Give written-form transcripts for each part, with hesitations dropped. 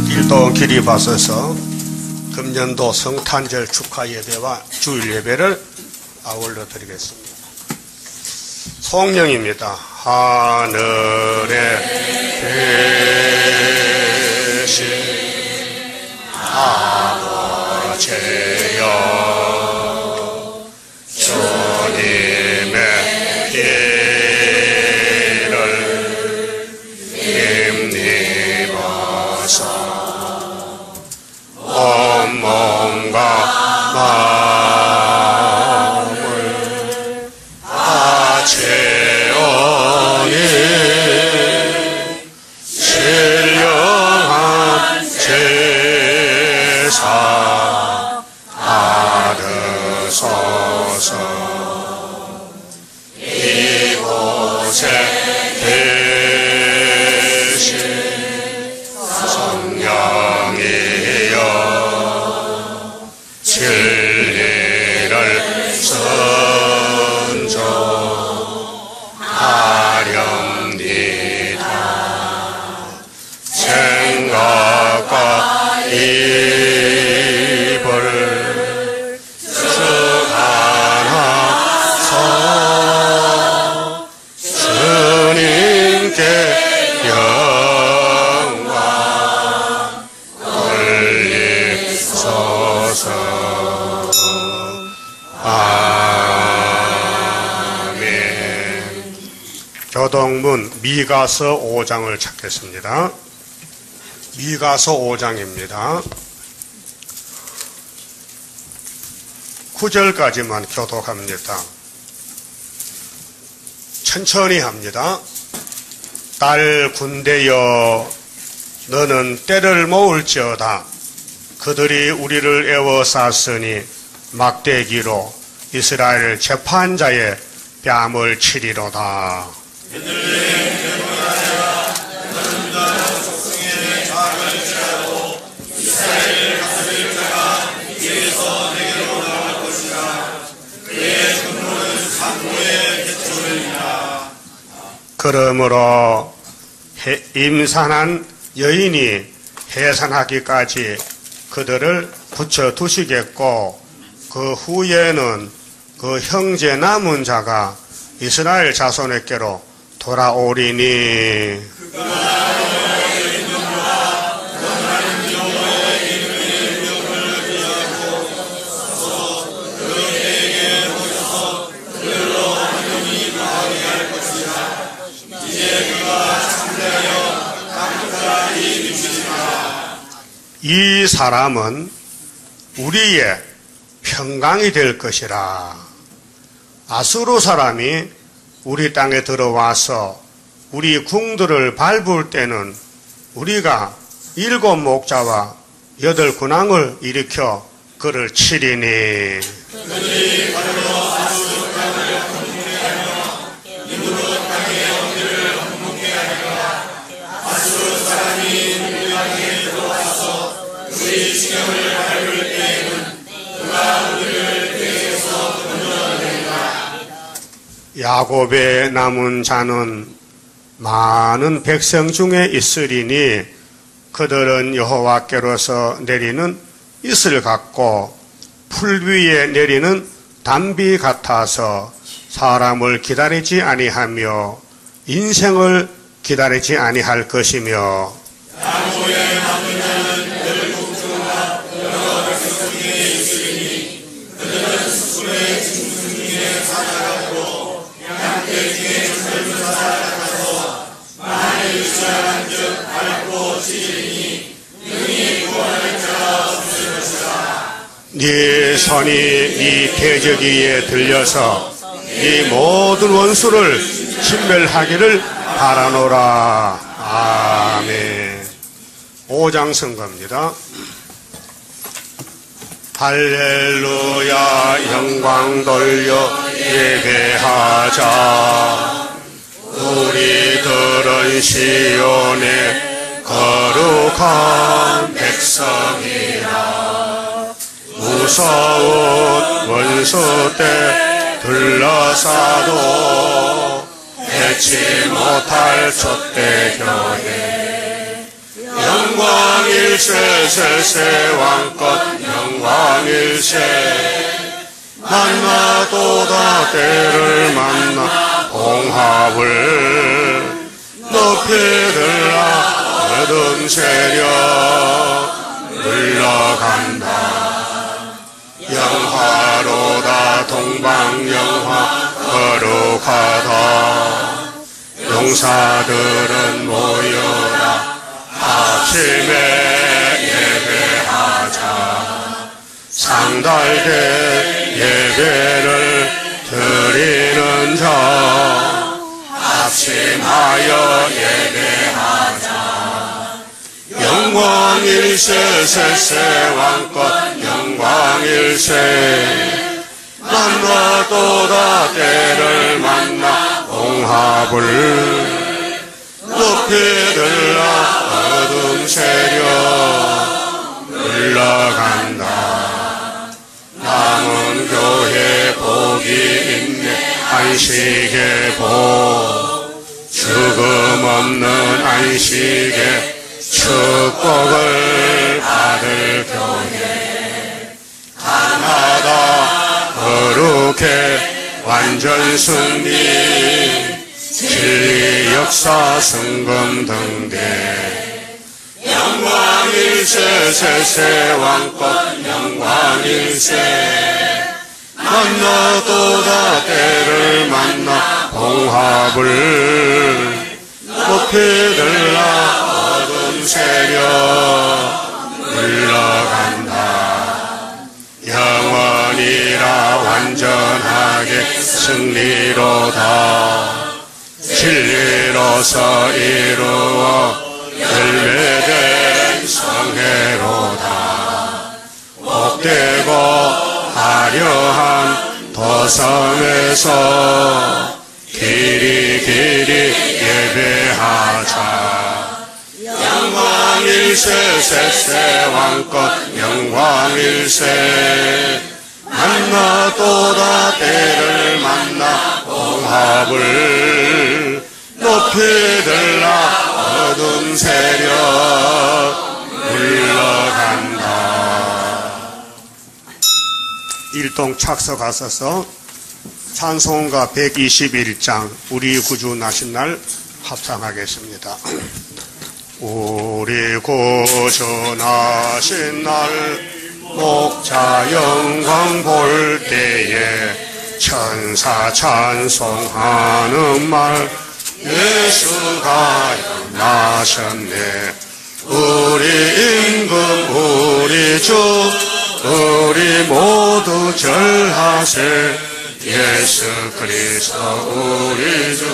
일도 길이 받쳐서 금년도 성탄절 축하 예배와 주일 예배를 아울러 드리겠습니다. 성령입니다. 하늘에 계신 아버지여, 주님의 피를 힘입어서 온 몸과 마음을 다 채우니 신령한 제사 받으소서. 이곳에 계신 성령이여, 진리를 선조하렵니다. 생각과 입을 주관하사 주님께 영광 돌리소서. 아멘. 교동문 미가서 5장을 찾겠습니다. 미가서 5장입니다. 9절까지만 교독합니다. 천천히 합니다. 딸 군대여, 너는 때를 모을지어다. 그들이 우리를 애워쌌으니 막대기로 이스라엘 재판자의 뺨을 치리로다. 그러므로 임산한 여인이 해산하기까지 그들을 붙여두시겠고, 그 후에는 그 형제 남은 자가 이스라엘 자손에게로 돌아오리니, 이 사람은 우리의 평강이 될 것이라. 아수르 사람이 우리 땅에 들어와서 우리 궁들을 밟을 때는 우리가 7 목자와 8 군왕을 일으켜 그를 치리니, 야곱의 남은 자는 많은 백성 중에 있으리니, 그들은 여호와께로서 내리는 이슬 같고 풀 위에 내리는 단비 같아서 사람을 기다리지 아니하며 인생을 기다리지 아니할 것이며, 야곱의 남은 자는 늘 공주와 여러 백성 중에 있으리니, 그들은 숲의 짐승 중에 살아가고 양떼 중에 젊은 사 같아서 만일 유치한즉 밟고 치리니 능히 구원할 자가 없을 것이라. 네 손이 네 대적이에 들려서 네 모든 원수를 진멸하기를 바라노라. 아멘. 5장 선거입니다. 할렐루야, 영광 돌려 예배하자. 우리들은 시온의 거룩한 백성이라. 무서운 원수 때 둘러싸도 해치 못할 촛대교회. 영광일세 세세 왕껏 영광일세 만나도다 때를 만나 봉합을 높이 들라 어둠 세력 물러간다 영화로다 동방영화 거룩하다 용사들은 모여라 아침에 예배하자 상달된 예배를 드리는 자 합심하여 예배하자 영광일세 세세 왕껏 영광일세 만나도다 때를 만나 봉합을 높이 들라 어둠 세력 물러간다 남은 교회 복이 있네 안식의 복 죽음 없는 안식의 축복을 받을 교회 하나다 거룩해 완전 승리 진리 역사 성금 등대 영광일세 세세 왕껏 영광일세 만나도다 때를 만나 봉합을 높이 들라 어둠 세력 물러간다 영원이라 완전하게 승리로다 진리로서 이루어 열매된 성회로다 복되고 화려한 도성에서 길이 예배하자 영광일세 세세 왕껏 영광일세 만나도다 때를 만나 봉합을 높이 들라 어둠 세력 물러간다. 일동 착석하셔서 찬송가 121장 우리 구주 나신 날 합창하겠습니다. 우리 구주 나신 날 목자 영광 볼 때에 천사 찬송하는 말 예수가 나셨네 우리 임금 우리 주 우리 모두 절하세 예수 그리스도 우리 주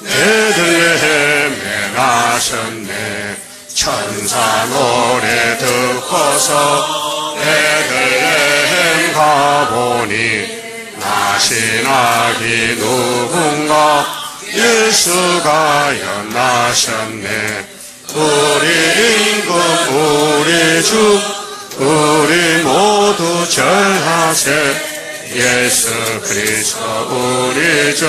베들레헴에 나셨네 천사 노래 듣고서 베들레헴 가보니 나신 아기 누군가 예수가 나셨네 우리 임금 우리 주 우리 모두 절하세 예수 그리스도 우리 주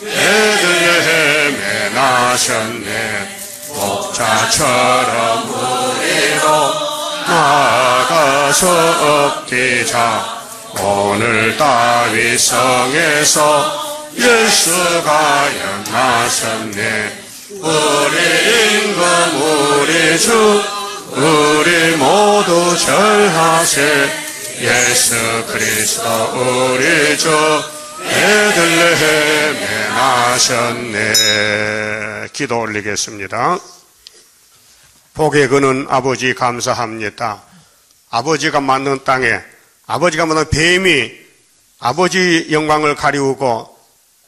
베들레헴에 나셨네 목자처럼 우리도 나아가서 엎디자 오늘 다윗성에서 예수가 나셨네 우리 임금 우리 주 우리 모두 절하세 예수 그리스도 우리 주 베들레헴에 나셨네. 기도 올리겠습니다. 복에 그는 아버지 감사합니다. 아버지가 만든 땅에 아버지가 만든 뱀이 아버지 영광을 가리우고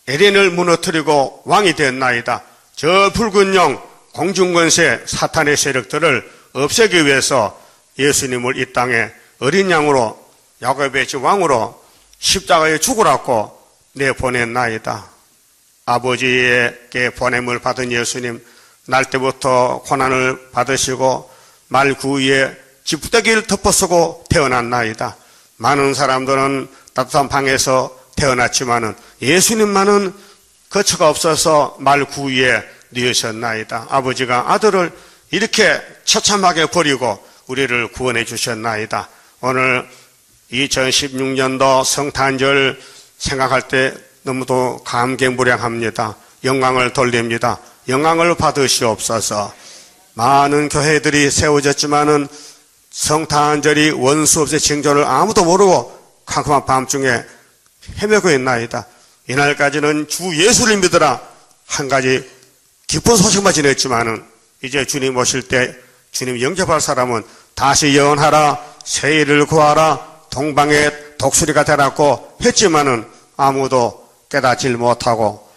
에덴을 무너뜨리고 왕이 됐나이다. 저 붉은 영 공중권세 사탄의 세력들을 없애기 위해서 예수님을 이 땅에 어린 양으로 야곱의 집 왕으로 십자가에 죽으라고 내보냈나이다. 아버지에게 보냄을 받은 예수님 날 때부터 고난을 받으시고 말 그 위에 지푸대기를 덮어쓰고 태어났나이다. 많은 사람들은 따뜻한 방에서 태어났지만은 예수님만은 거처가 없어서 말 그 위에 누우셨나이다. 아버지가 아들을 이렇게 처참하게 버리고 우리를 구원해 주셨나이다. 오늘 2016년도 성탄절 생각할 때 너무도 감개무량합니다. 영광을 돌립니다. 영광을 받으시옵소서. 많은 교회들이 세워졌지만은 성탄절이 원수 없이 징조를 아무도 모르고 캄캄한 밤중에 헤매고 있나이다. 이날까지는 주 예수를 믿으라 한 가지 기쁜 소식만 전했지만은 이제 주님 오실 때 주님 영접할 사람은 다시 예언하라, 세일을 구하라, 동방에 독수리가 되라고 했지만은 아무도 깨닫질 못하고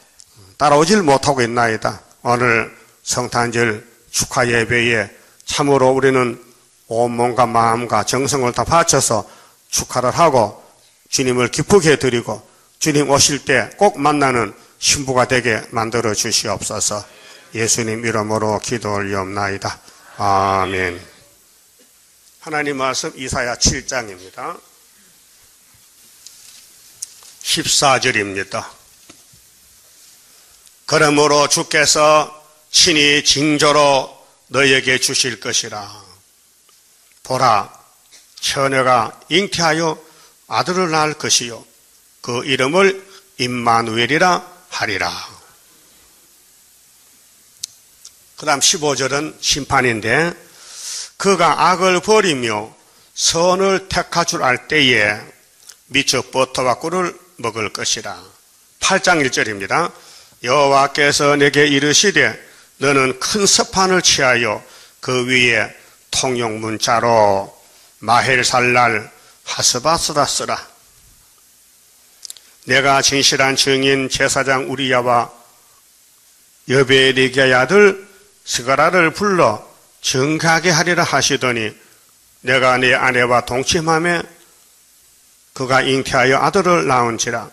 따라오질 못하고 있나이다. 오늘 성탄절 축하 예배에 참으로 우리는 온몸과 마음과 정성을 다 바쳐서 축하를 하고 주님을 기쁘게 드리고 주님 오실 때 꼭 만나는 신부가 되게 만들어 주시옵소서. 예수님 이름으로 기도 올리옵나이다. 아멘. 하나님 말씀 이사야 7장입니다. 14절입니다. 그러므로 주께서 친히 징조로 너에게 주실 것이라. 보라, 처녀가 잉태하여 아들을 낳을 것이요 그 이름을 임마누엘이라 하리라. 그 다음 15절은 심판인데 그가 악을 버리며 선을 택할 줄 알 때에 미쳐 버터와 꿀을 먹을 것이라. 8장 1절입니다. 여호와께서 내게 이르시되 너는 큰 서판을 취하여 그 위에 통용 문자로 마헬살랄 하스바스다 쓰라. 내가 진실한 증인 제사장 우리야와 여베리게의 아들 스가라를 불러 정하게 하리라 하시더니 내가 네 아내와 동침하며 그가 잉태하여 아들을 낳은지라.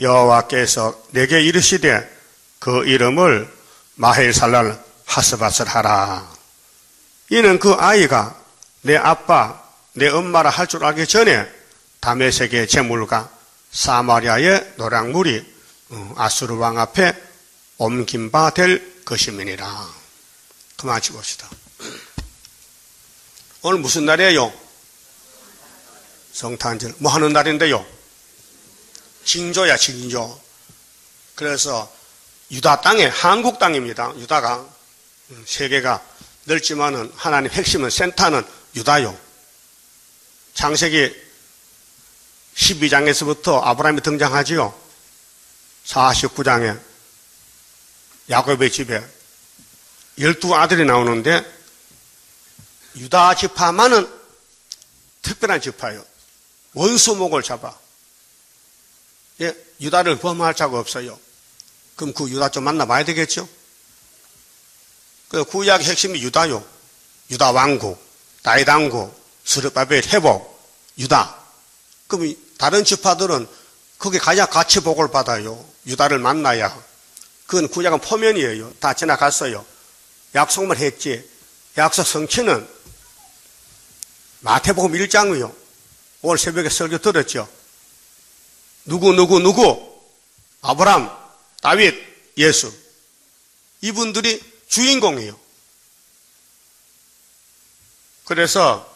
여호와께서 내게 이르시되 그 이름을 마헬살랄 하스바스를 하라. 이는 그 아이가 내 아빠 내 엄마라 할 줄 알기 전에 다메섹의 제물과 사마리아의 노략물이 아수르 왕 앞에 옮긴 바 될 것임이니라. 그만 봅시다. 오늘 무슨 날이에요? 성탄절. 뭐 하는 날인데요? 징조야, 징조. 그래서 유다 땅에, 한국 땅입니다. 유다가. 세계가 넓지만은 하나님 핵심은 센터는 유다요. 창세기 12장에서부터 아브라함이 등장하지요. 49장에 야곱의 집에 12아들이 나오는데 유다 지파만은 특별한 지파예요. 원수목을 잡아. 예, 유다를 범할 자가 없어요. 그럼 그 유다 좀 만나봐야 되겠죠? 그 구약의 핵심이 유다요. 유다 왕국, 다윗 왕국, 스룹바벨 회복, 유다. 그럼 다른 지파들은 거기 가야 같이 복을 받아요. 유다를 만나야. 그건 구약은 포면이에요. 다 지나갔어요. 약속만 했지. 약속 성취는 마태복음 1장이요. 오늘 새벽에 설교 들었죠. 누구 아브람, 다윗, 예수. 이분들이 주인공이에요. 그래서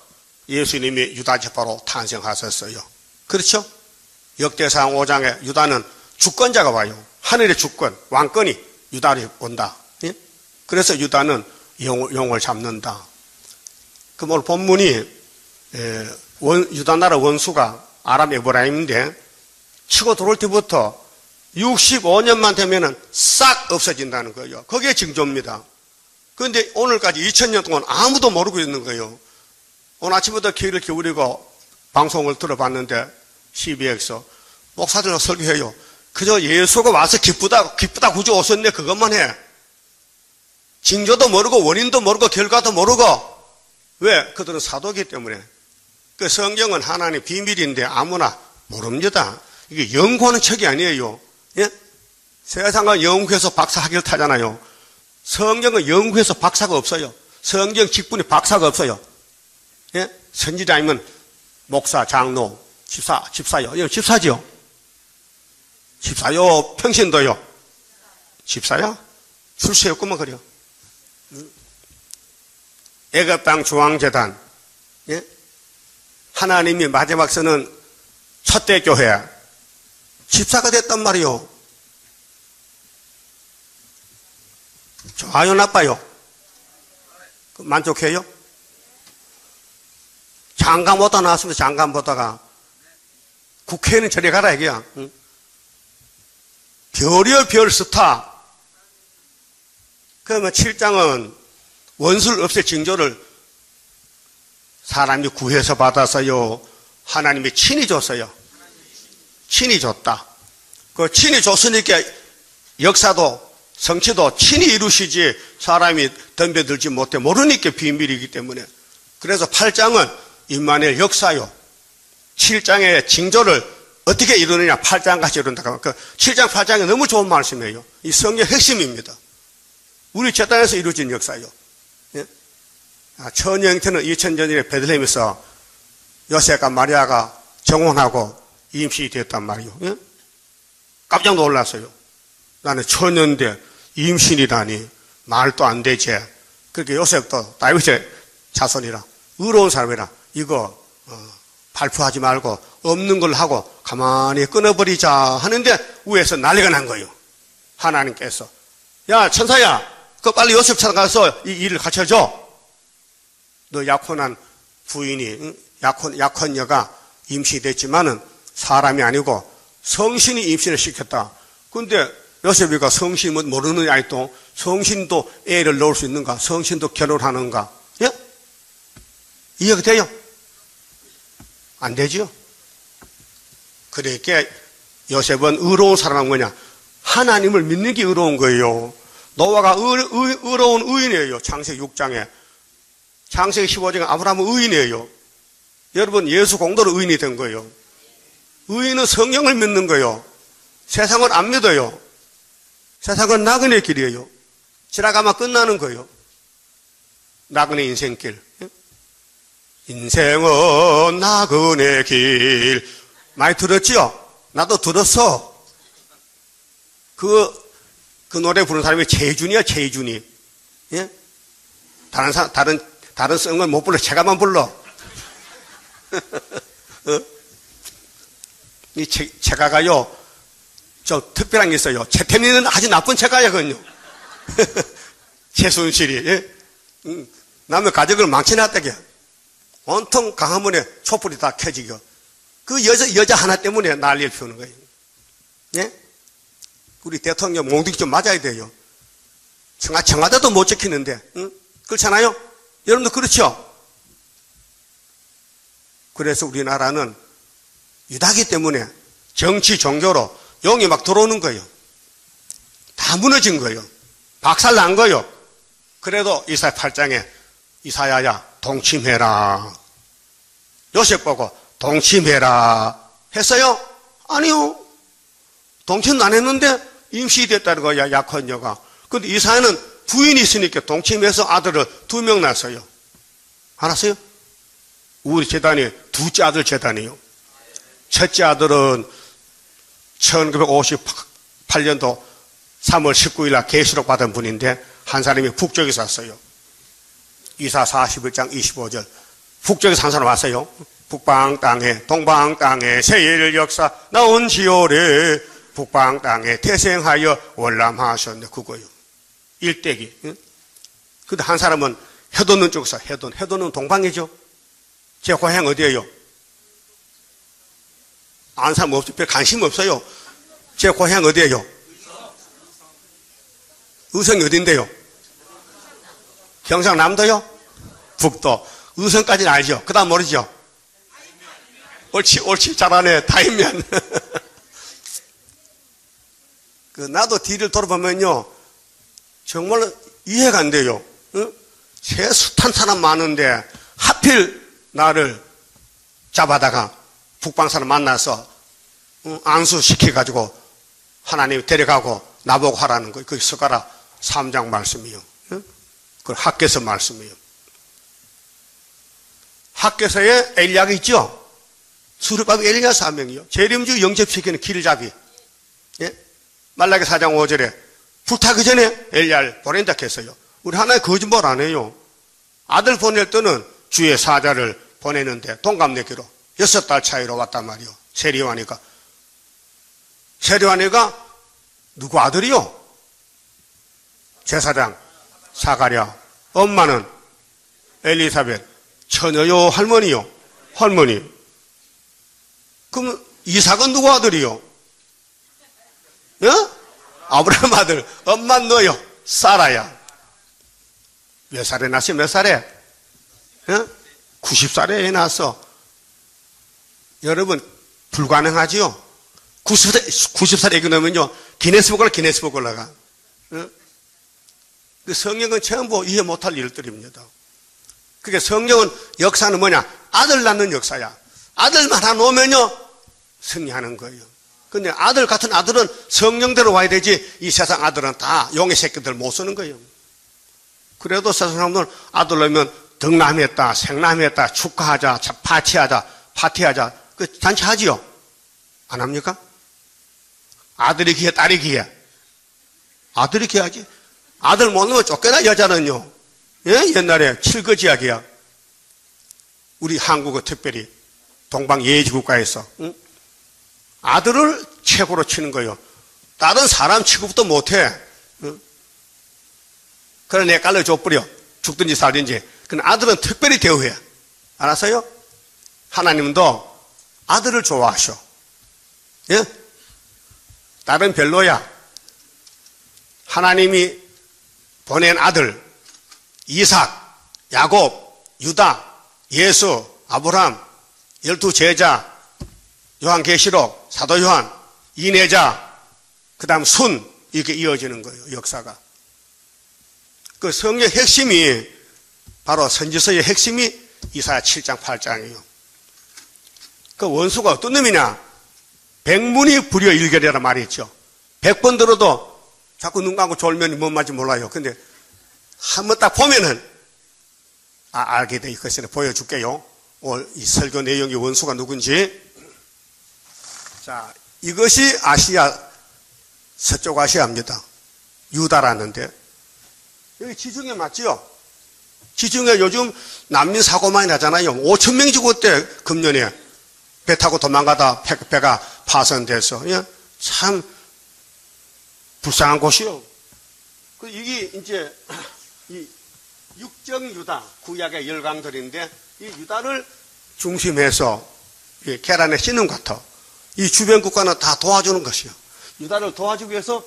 예수님이 유다 지파로 탄생하셨어요. 그렇죠? 역대상 5장에 유다는 주권자가 와요. 하늘의 주권, 왕권이 유다로 온다. 예? 그래서 유다는 영을 잡는다. 그럼 오늘 본문이 유다 나라 원수가 아람 에브라임인데 치고 들어올 때부터 65년만 되면은 싹 없어진다는 거예요. 그게 징조입니다. 그런데 오늘까지 2000년 동안 아무도 모르고 있는 거예요. 오늘 아침부터 귀를 기울이고 방송을 들어봤는데 CBS에서 목사들과 설교해요. 그저 예수가 와서 기쁘다 구주 오셨네 그것만 해. 징조도 모르고 원인도 모르고 결과도 모르고. 왜? 그들은 사도이기 때문에. 그 성경은 하나님의 비밀인데 아무나 모릅니다. 이게 연구하는 책이 아니에요. 예? 세상은 연구해서 박사 학위를 타잖아요. 성경은 연구해서 박사가 없어요. 성경 직분이 박사가 없어요. 예? 선지자 아니면 목사, 장로, 집사요. 이거 집사지요? 집사요? 평신도요? 집사야? 출세였구만 그래요. 애굽 땅 중앙재단, 예? 하나님이 마지막 서는 첫대 교회 집사가 됐단 말이요. 좋아요, 나빠요? 만족해요? 장관 보다 나왔습니다. 장관 보다가 국회는 저리 가라 이게야. 응? 별이요, 별 스타. 그러면 7장은 원수를 없앨 징조를 사람이 구해서 받아서요, 하나님이 친히 줬어요. 친히 줬다. 그 친히 줬으니까 역사도 성취도 친히 이루시지 사람이 덤벼들지 못해 모르니까 비밀이기 때문에. 그래서 8장은 임마누엘 역사요. 7장의 징조를 어떻게 이루느냐 8장까지 이룬다. 그 7장 8장이 너무 좋은 말씀이에요. 이 성경 핵심입니다. 우리 재단에서 이루어진 역사요. 예? 처녀 형태는 2000년 전에 베들레헴에서 요셉과 마리아가 정혼하고 임신이 되었단 말이요. 예? 깜짝 놀랐어요. 나는 처녀인데 임신이라니 말도 안 되지. 그렇게 요셉도 다윗의 자손이라 의로운 사람이라 이거 발표하지 말고 없는 걸 하고 가만히 끊어버리자 하는데 위에서 난리가 난 거예요. 하나님께서 야 천사야 그 빨리 요셉 찾아가서 이 일을 갖춰줘. 너 약혼한 부인이 약혼녀가 임신이 됐지만은 사람이 아니고 성신이 임신을 시켰다. 근데 요셉이가 성신 모르는 아이도 성신도 애를 낳을 수 있는가? 성신도 결혼하는가? 예? 이해가 돼요? 안 되죠? 그러니까 요셉은 의로운 사람은 뭐냐? 하나님을 믿는 게 의로운 거예요. 노아가 의로운 의인이에요. 창세기 6장에. 창세기 15장에 아브라함은 의인이에요. 여러분 예수 공로로 의인이 된 거예요. 의인은 성령을 믿는 거예요. 세상을 안 믿어요. 세상은 나그네 길이에요. 지나가면 끝나는 거예요. 나그네 인생길. 인생은 나그네 길. 많이 들었지요? 나도 들었어. 그 노래 부르는 사람이 최준이야, 최준이. 예? 다른 성은 못 불러. 제가만 불러. 이 제가가요, 저 특별한 게 있어요. 최태민은 아주 나쁜 제가야거든요. 최순실이, 예? 남의 가족을 망쳐놨다게. 온통 강화문에 촛불이 다 켜지고. 그 여자 하나 때문에 난리를 피우는 거예요. 예? 우리 대통령 몽둥이 좀 맞아야 돼요. 청와대도 못 지키는데, 응? 그렇잖아요? 여러분도 그렇죠? 그래서 우리나라는 유다기 때문에 정치, 종교로 용이 막 들어오는 거예요. 다 무너진 거예요. 박살 난 거예요. 그래도 이사야 8장에 이사야야 동침해라. 요셉 보고 동침해라 했어요? 아니요. 동침도 안 했는데 임신이 됐다는 거야, 약혼녀가. 근데 이사야는 부인이 있으니까 동침해서 아들을 2명 낳았어요. 알았어요? 우리 재단이 둘째 아들 재단이에요. 첫째 아들은 1958년도 3월 19일 날 계시록 받은 분인데 한 사람이 북쪽에서 왔어요. 이사 41장 25절. 북쪽에서 한 사람 왔어요. 북방 땅에 동방 땅에 세일 역사 나온 지오래 북방 땅에 태생하여 월남하셨네. 그거요. 일대기. 근데 한 사람은 해돋는 쪽에서 해돋는 동방이죠. 제 고향 어디예요? 아는 사람 없어요. 별 관심 없어요. 제 고향 어디예요? 의성이 어딘데요? 경상남도요? 북도. 의성까지는 알죠? 그 다음 모르죠? 옳지, 잘하네. 다인면. 나도 뒤를 돌아보면요. 정말 이해가 안 돼요. 응? 제 숱한 사람 많은데 하필 나를 잡아다가 북방 사람 만나서 안수시켜가지고 하나님 데려가고 나보고 하라는 거예요. 그게 스가랴 3장 말씀이요. 응? 그 학개서 말씀이요. 학개서에 엘리야가 있죠? 수르바벨 엘리야 사명이요. 재림주 영접시키는 길잡이. 예? 말라기 4장 5절에 불타기 전에 엘리야를 보낸다 했어요. 우리 하나님 거짓말 안 해요. 아들 보낼 때는 주의 사자를 보내는데 동갑내기로 6달 차이로 왔단 말이요. 세리와니가. 세리와니가 누구 아들이요? 제사장 사가랴. 엄마는 엘리사벳. 처녀요 할머니요? 할머니. 그럼 이삭은 누구 아들이요? 아브라함 아들. 엄마 너요? 사라야. 몇 살에 낳았어? 몇 살에? 90살에 애 낳았어. 여러분 불가능하지요? 90살에 애기 낳으면요 기네스북 올라가. 그 성경은 전부 이해 못할 일들입니다. 그게 성경은 역사는 뭐냐? 아들 낳는 역사야. 아들만 하나 놓으면요 승리하는 거예요. 근데 아들 같은 아들은 성령대로 와야 되지, 이 세상 아들은 다 용의 새끼들 못 쓰는 거예요. 그래도 세상 사람들은 아들 낳으면 덕남했다, 생남했다, 축하하자, 파티하자, 그 잔치 하지요? 안 합니까? 아들이 기해, 딸이 기해. 아들이 기해야지. 아들 못 낳으면 쫓겨나, 여자는요. 예? 옛날에 칠거지약이야. 우리 한국은 특별히 동방 예지국가에서 응? 아들을 최고로 치는 거예요. 다른 사람 취급도 못해. 응? 그래 내 깔려 줘버려. 죽든지 살든지. 근데 아들은 특별히 대우해. 알았어요? 하나님도 아들을 좋아하셔. 예? 딸은 별로야. 하나님이 보낸 아들 이삭, 야곱, 유다, 예수, 아브라함, 12 제자, 요한계시록, 사도 요한, 이내자, 그 다음 순, 이렇게 이어지는 거예요. 역사가. 그 성경의 핵심이 바로 선지서의 핵심이 이사야 7장 8장이에요. 그 원수가 어떤 놈이냐? 백문이 불여일견이라는 말이 있죠. 100번 들어도 자꾸 눈 감고 졸면 뭔 말인지 몰라요. 근데 한번 딱 보면은 알게 돼 있겠어요. 보여줄게요. 오늘 이 설교 내용의 원수가 누군지. 자, 이것이 아시아, 서쪽 아시아입니다. 유다라는데 여기 지중해 맞지요? 지중해 요즘 난민 사고 많이 나잖아요. 5,000명 죽었대. 금년에 배 타고 도망가다 배가 파손돼서. 참 불쌍한 곳이요. 이게 이제 이 육정 유다, 구약의 열강들인데 이 유다를 중심해서 계란에 씌는 것 같아. 이 주변 국가는 다 도와주는 것이요. 유다를 도와주기 위해서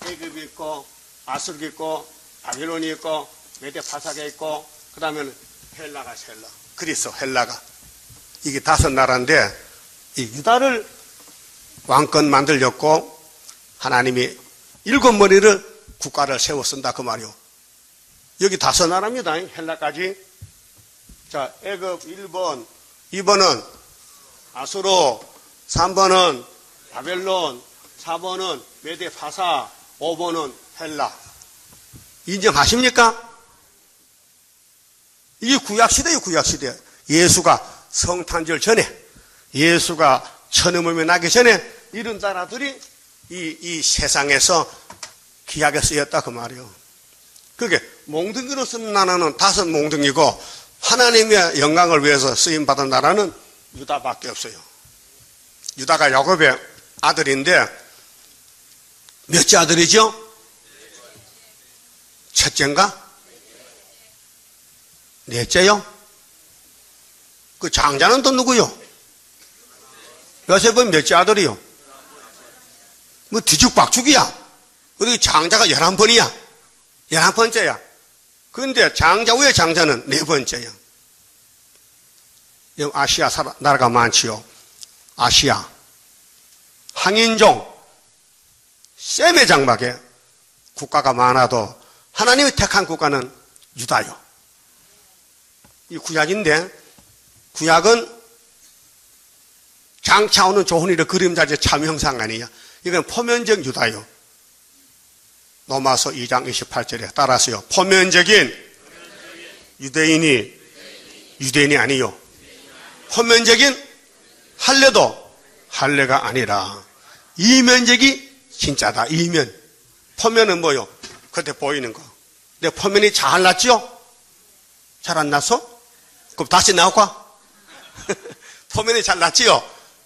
애굽이 있고 아수르가 있고 바빌론이 있고 메데 파사가 있고 그 다음에는 헬라. 그리스 헬라가. 이게 5나라인데 이 유다를 왕권 만들렸고 하나님이 7머리를 국가를 세워 쓴다 그 말이요. 여기 5나라입니다. 헬라까지. 자, 애굽 1번, 2번은 아수르, 3번은 바벨론, 4번은 메데 파사, 5번은 헬라. 인정하십니까? 이게 구약시대예요, 구약시대. 예수가 성탄절 전에, 예수가 천음음이 나기 전에 이런 나라들이 이 세상에서 기약에 쓰였다 그 말이요. 그게 몽둥이로 쓴 나라는 5 몽둥이고 하나님의 영광을 위해서 쓰임받은 나라는 유다밖에 없어요. 유다가 야곱의 아들인데 몇째 아들이죠? 첫째인가? 넷째요? 그 장자는 또 누구요? 요셉은 몇째 아들이요? 뭐 뒤죽박죽이야. 어디 장자가 11번이야. 11번째야. 그런데 장자 후에 장자는 4번째야. 아시아 나라가 많지요. 아시아. 항인종. 셈의 장막에 국가가 많아도 하나님이 택한 국가는 유다요. 이 구약인데 구약은 장차 오는 좋은 일의 그림자의 참 형상 아니야. 이건 포면적 유다요. 로마서 2장 28절에 따라서요. 포면적인 유대인이 아니요. 포면적인 할례도 할례가 아니라 이면적이 진짜다. 이면. 포면은 뭐요? 그때 보이는 거. 근데 포면이 잘났죠? 잘 안 났어? 그럼 다시 나올까? 표면이 잘 났지요?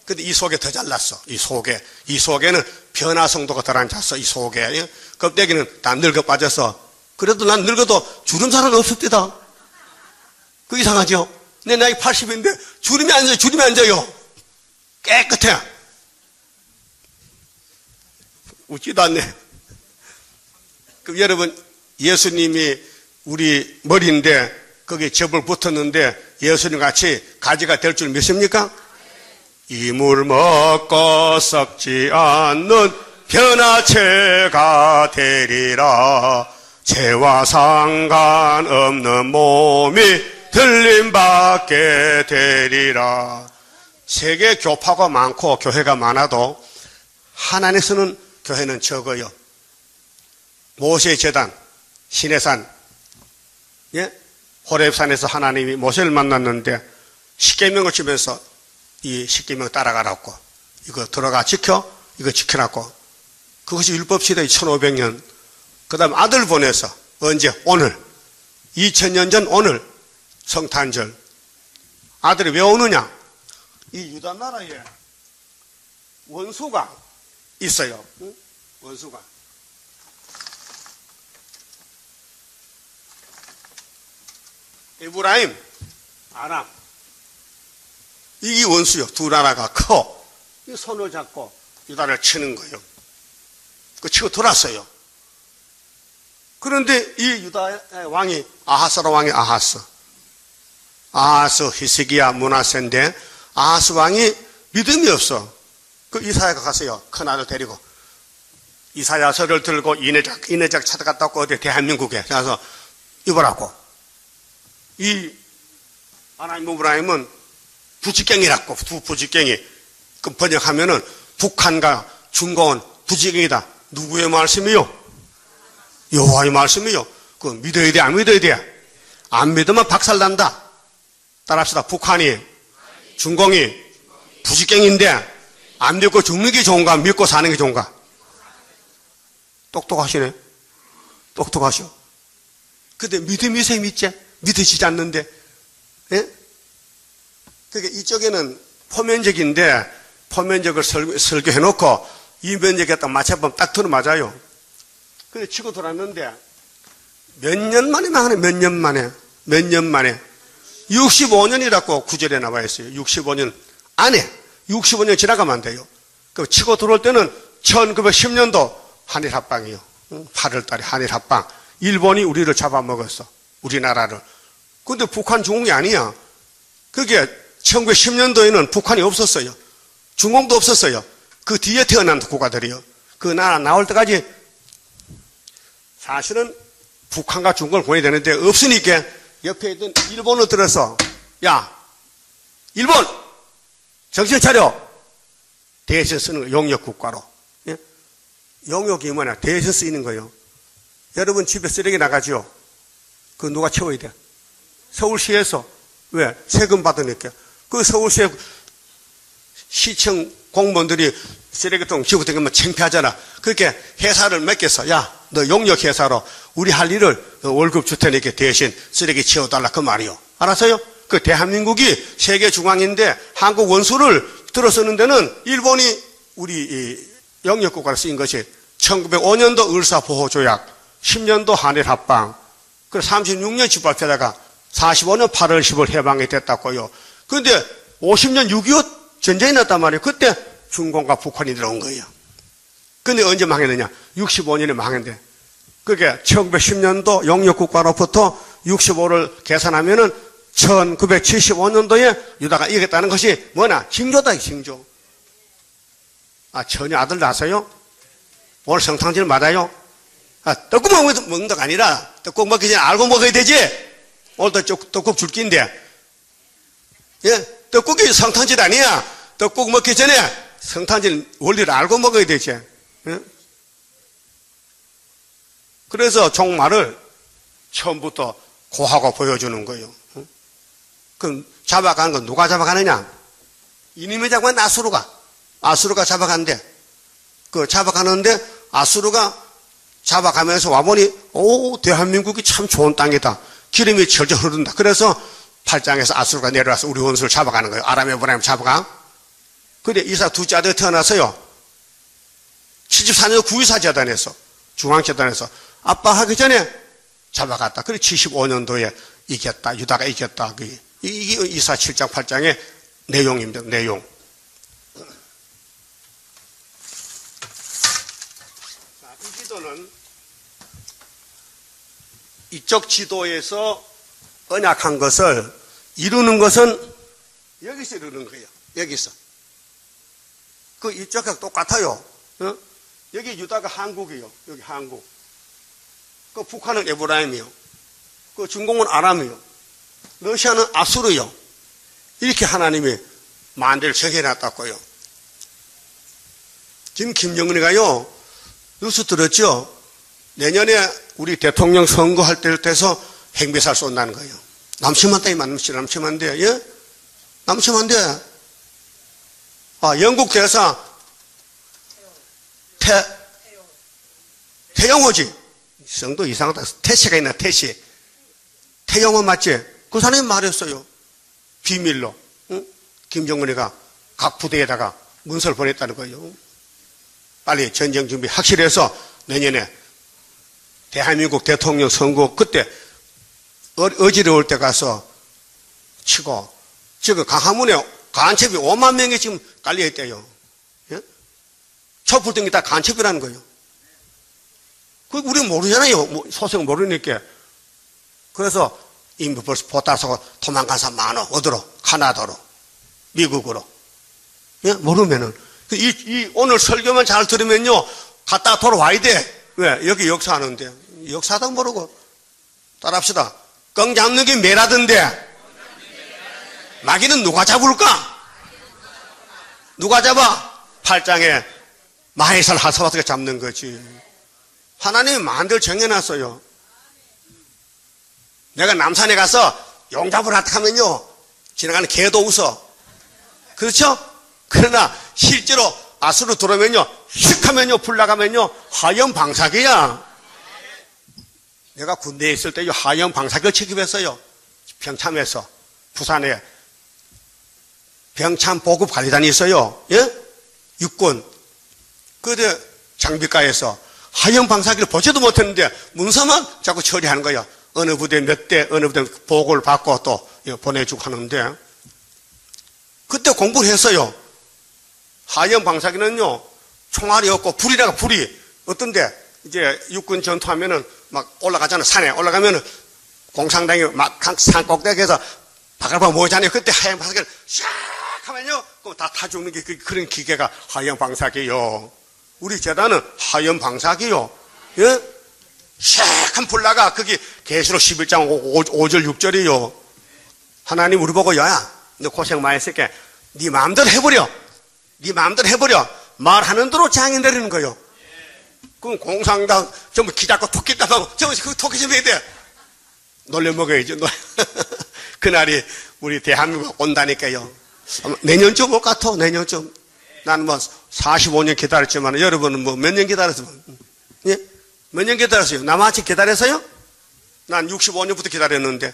근데 이 속에 더 잘 났어. 이 속에는 변화성도가 덜 앉았어. 이 속에. 껍데기는 다 늙어 빠져서. 그래도 난 늙어도 주름살은 없습니다. 그 이상하죠? 내 나이 80인데 주름이 앉아요. 깨끗해. 웃지도 않네. 그럼 여러분, 예수님이 우리 머리인데 거기에 접을 붙었는데 예수님 같이 가지가 될 줄 믿습니까? 이물 먹고 썩지 않는 변화체가 되리라. 죄와 상관없는 몸이 들림받게 되리라. 세계 교파가 많고 교회가 많아도 하나님께서는 교회는 적어요. 모세의 제단, 시내산, 호렙산에서 하나님이 모세를 만났는데 십계명을 주면서 이 십계명 따라가라고, 이거 들어가 지켜, 이거 지켜놨고, 그것이 율법시대 1500년. 그 다음 아들 보내서 언제? 오늘 2000년 전 오늘 성탄절. 아들이 왜 오느냐? 이 유다 나라에 원수가 있어요. 원수가. 에브라임, 아람. 이게 원수요. 두 나라가 커. 이 손을 잡고 유다를 치는 거예요. 그 치고 돌았어요. 그런데 이 유다의 왕이 아하스라 왕이 아하스, 히스기야, 므낫세인데 아하스 왕이 믿음이 없어. 그 이사야가 갔어요. 큰 아들 데리고. 이사야서를 들고 인해작 찾아갔다 왔고 어디 대한민국에 가서 입으라고. 이 하나님 에브라임은 부지깽이라고. 부지깽이. 그 번역하면은 북한과 중공은 부지깽이다. 누구의 말씀이요? 여호와의 말씀이요. 그 믿어야 돼, 안 믿어야 돼? 안 믿으면 박살난다. 따라합시다. 북한이, 중공이 부지깽인데 안 믿고 죽는 게 좋은가, 믿고 사는 게 좋은가? 똑똑하시네. 똑똑하셔. 근데 믿음이세요, 믿지? 믿으시지 않는데. 예? 그러니까 이쪽에는 포면적인데 포면적을 설교해놓고 이 면적에 딱 맞춰보면 딱 들어맞아요. 그래 치고 돌았는데 몇 년 만에 망하네. 몇 년 만에 65년이라고 구절에 나와 있어요. 65년 안에 65년 지나가면 안 돼요. 그 치고 들어올 때는 1910년도 한일 합방이요. 8월 달에 한일 합방. 일본이 우리를 잡아먹었어. 우리나라를. 근데 북한 중공이 아니야. 그게 1910년도에는 북한이 없었어요. 중공도 없었어요. 그 뒤에 태어난 국가들이요. 그 나라 나올 때까지 사실은 북한과 중국을 보내야 되는데 없으니까 옆에 있던 일본을 들어서 야 일본 정신 차려. 대신 쓰는 거 용역국가로. 예? 용역이 뭐냐? 대신 쓰이는 거예요. 여러분 집에 쓰레기 나가죠? 그거 누가 채워야 돼? 서울시에서. 왜? 세금 받으니까. 그 서울시에 시청 공무원들이 쓰레기통 지고 다니면 창피하잖아. 그렇게 회사를 맡겨서 야, 너 용역 회사로 우리 할 일을 월급 줄 테니까 대신 쓰레기 치워달라 그 말이요. 알았어요? 그 대한민국이 세계 중앙인데 한국 원수를 들어서는 데는 일본이 우리 영역국가로 쓰인 것이 1905년도 을사보호조약, 10년도 한일합방, 그리고 36년 집합회다가 45년 8월 10일 해방이 됐다고요. 그런데 50년 6.25 전쟁이 났단 말이에요. 그때 중공과 북한이 들어온 거예요. 근데 언제 망했느냐? 65년에 망했는데. 그게 1910년도 영역국가로부터 65를 계산하면은 1975년도에 유다가 이겼다는 것이 뭐냐? 징조다, 징조. 아, 전혀 아들 낳았어요? 오늘 성탄절 맞아요? 아, 떡국 먹는 게 아니라 떡국 먹기 전에 알고 먹어야 되지? 오늘도 떡국 줄 끼인데. 예? 떡국이 성탄절 아니야. 떡국 먹기 전에 성탄절 원리를 알고 먹어야 되지. 예? 그래서 종말을 처음부터 고하고 보여주는 거예요. 그럼 잡아가는 건 누가 잡아가느냐? 이님의 장관 아수르가 잡아간대. 그 잡아가는데 아수르가 잡아가면서 와보니 오, 대한민국이 참 좋은 땅이다. 기름이 철철 흐른다. 그래서 8장에서 아수르가 내려와서 우리 원수를 잡아가는 거예요. 아람 에브라임 잡아가. 근데 이사 둘째 아들 태어나서요. 74년 구이사재단에서, 중앙재단에서 아빠 하기 전에 잡아갔다. 그래 75년도에 이겼다. 유다가 이겼다. 이게 이사 7장 8장의 내용입니다. 내용. 자, 이 기도는 이쪽 지도에서 언약한 것을 이루는 것은 여기서 이루는 거예요. 여기서. 그 이쪽하고 똑같아요. 어? 여기 유다가 한국이요. 여기 한국. 그 북한은 에브라임이요. 그 중공은 아람이요. 러시아는 아수르요. 이렇게 하나님이 만대를 정해놨다고요. 지금 김정은이가요. 뉴스 들었죠? 내년에 우리 대통령 선거할 때를 돼서 핵미사일 쏜다는 거예요. 남치면 돼, 남치면 안 돼. 예? 남치면 안 돼. 아, 영국 대사 태영호지. 성도 이상하다. 태시가 있나, 태시. 태영호 맞지? 그 사람이 말했어요. 비밀로. 응? 김정은이가 각 부대에다가 문서를 보냈다는 거예요. 빨리 전쟁 준비 확실해서 내년에 대한민국 대통령 선거 그때 어지러울 때 가서 치고, 지금 강화문에 간첩이 5만 명이 지금 깔려있대요. 예? 촛불 등이 다 간첩이라는 거예요. 그 우리 모르잖아요. 소생 모르니까. 그래서 이미 벌써 포탈 쏘고 도망간 사람 많아. 어디로? 카나다로. 미국으로. 예? 모르면은. 오늘 설교만 잘 들으면요. 갔다 돌아와야 돼. 왜? 여기 역사하는데. 역사도 모르고. 따라합시다. 껑 잡는 게 매라던데. 마귀는 누가 잡을까? 누가 잡아? 8장에 마해살 하사바스가 잡는 거지. 하나님이 만들 정해놨어요. 내가 남산에 가서 용잡을 하다 하면요. 지나가는 개도 웃어. 그렇죠? 그러나 실제로 아수르 들어오면요. 휙 하면요. 불 나가면요. 하얀 방사기야. 내가 군대에 있을 때 하얀 방사기를 취급했어요. 병참에서. 부산에. 병참 보급 관리단이 있어요. 예? 육군. 그때 장비과에서 하얀 방사기를 보지도 못했는데 문서만 자꾸 처리하는 거예요. 어느 부대 몇 대, 어느 부대 보고를 받고 또 보내주고 하는데 그때 공부를 했어요. 하얀 방사기는요, 총알이 없고 불이라가 불이 어떤데 이제 육군 전투하면은 막 올라가잖아요. 산에 올라가면은 공상당이 막 산 꼭대기에서 바글바글 모이잖아요. 그때 하얀 방사기를 샥 하면요, 그럼 다 타 죽는 게 그런 기계가 하얀 방사기요. 우리 재단은 하얀 방사기요. 예? 샥한 불 나가. 그게 계시록 11장 5절 6절이요. 하나님 우리 보고 야야, 너 고생 많이 했으니까 네 마음대로 해버려. 네 마음대로 해버려. 말하는 대로 장이 내리는 거요. 그럼 공상당 전부 기 잡고 토끼 따고 전부 그 토끼 좀 해야 돼. 놀려 먹어야죠. 그날이 우리 대한민국 온다니까요. 내년쯤 올 것 같아. 내년쯤. 나는 뭐 45년 기다렸지만 여러분은 뭐 몇 년 기다렸어요? 예? 몇 년 기다렸어요? 나만치 기다렸어요? 난 65년부터 기다렸는데.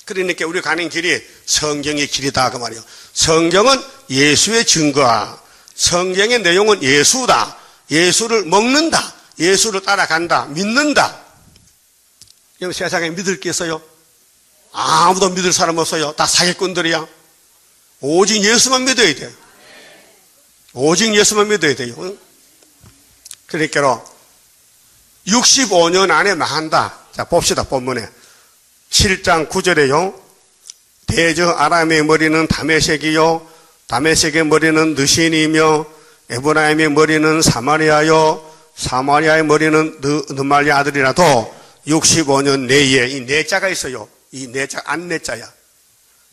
그러니까 우리 가는 길이 성경의 길이다 그 말이에요. 성경은 예수의 증거야. 성경의 내용은 예수다. 예수를 먹는다. 예수를 따라간다. 믿는다. 여러분 세상에 믿을 게 있어요? 아무도 믿을 사람 없어요. 다 사기꾼들이야. 오직 예수만 믿어야 돼. 오직 예수만 믿어야 돼요. 그러니까 65년 안에 망한다. 자, 봅시다. 본문에 7장 9절에요. 대저 아람의 머리는 다메섹이요, 다메섹의 머리는 느신이며, 에브라임의 머리는 사마리아요, 사마리아의 머리는 느말리 아들이라도 65년 내에 이 내자가 있어요. 이 내자 안 내자야.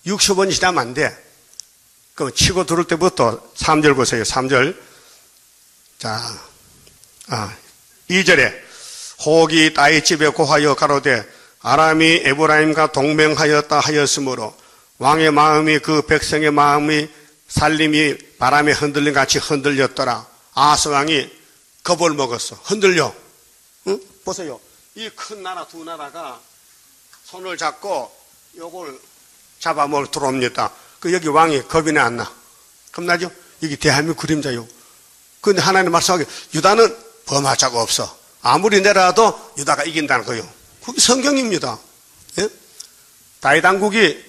65년 지나면 안 돼. 그럼 치고 들을 때부터 3절 보세요. 3절. 자, 2절에 혹이 다윗 집에 고하여 가로되 아람이 에브라임과 동맹하였다 하였으므로 왕의 마음이 그 백성의 마음이 살림이 바람에 흔들린 같이 흔들렸더라. 아하스 왕이 겁을 먹었어. 흔들려. 응? 보세요. 이 큰 나라 두 나라가 손을 잡고 요걸 잡아먹으러 들어옵니다. 그 여기 왕이 겁이 안 나. 겁나죠? 여기 대한민국 그림자요. 그런데 하나님 말씀하기 유다는 범할 자가 없어. 아무리 내려도 유다가 이긴다는 거예요. 그게 성경입니다. 예? 다윗 왕국이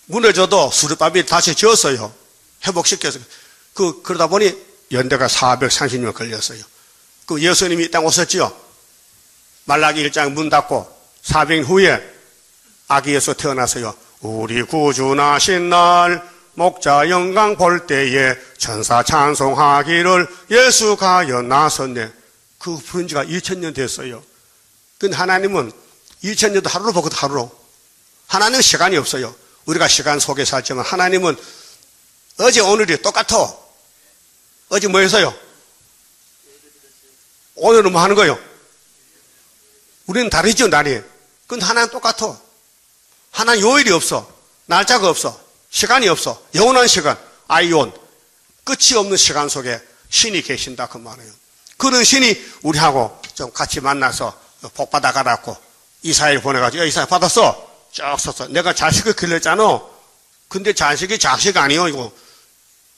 무너져도 수르바벨이 다시 지었어요. 회복시켜서. 그러다 보니 연대가 430년 걸렸어요. 그 예수님이 이 땅 오셨지요. 말라기 1장 문 닫고 400년 후에 아기 예수 태어나서요. 우리 구주 나신 날 목자 영광 볼 때에 천사 찬송하기를 예수가 연나섰네. 그 부른 지가 2000년 됐어요. 근데 하나님은 2000년도 하루로 보거든, 하루로. 하나님은 시간이 없어요. 우리가 시간 속에 살지만 하나님은 어제 오늘이 똑같아. 어제 뭐 했어요? 오늘은 뭐 하는 거예요? 우리는 다르죠, 날이. 근데 하나는 똑같아. 하나는 요일이 없어. 날짜가 없어. 시간이 없어. 영원한 시간. 아이온. 끝이 없는 시간 속에 신이 계신다 그 말이에요. 그런 신이 우리하고 좀 같이 만나서 복 받아가라고 이사야를 보내가지고 이사야 받았어. 쭉 썼어. 내가 자식을 길렀잖아. 근데 자식이 자식 아니요. 이거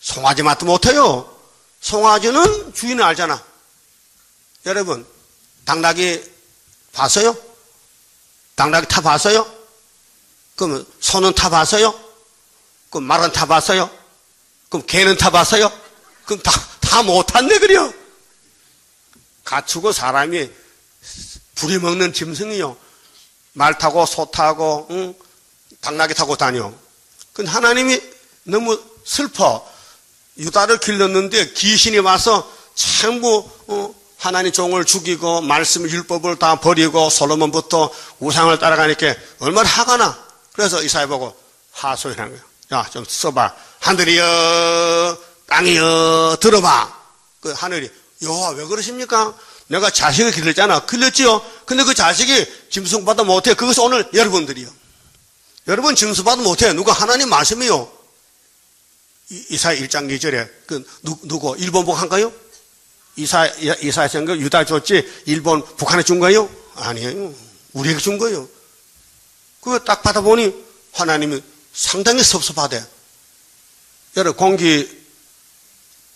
송아지 맛도 못해요. 송아지는 주인을 알잖아. 여러분 당나귀 봤어요? 당나귀 타봤어요? 그럼 소는 타봤어요? 그럼 말은 타봤어요? 그럼 개는 타봤어요? 그럼 다 못한데 그래요. 가축은 사람이 부리먹는 짐승이요. 말 타고 소 타고 당나귀 타고 다녀. 근데 하나님이 너무 슬퍼. 유다를 길렀는데 귀신이 와서 전부 하나님 종을 죽이고 말씀 율법을 다 버리고 솔로몬부터 우상을 따라가니까 얼마나 화가 나. 그래서 이사야 보고 하소연한 거야. 야, 좀 써봐. 하늘이여 땅이여 들어봐. 그 하늘이 여호와 왜 그러십니까? 내가 자식을 길렀잖아. 길렀지요. 근데 그 자식이 짐승받아 못해. 그것은 오늘 여러분들이요. 여러분 짐승받아 못해. 누가 하나님 말씀이요. 이사야 1장 2절에 그 누구 일본 복한가요? 이사야 선거 유다 줬지 일본 북한에 준 거예요? 아니에요. 우리에게 준 거예요. 그거 딱 받아보니 하나님이 상당히 섭섭하대. 여러분 공기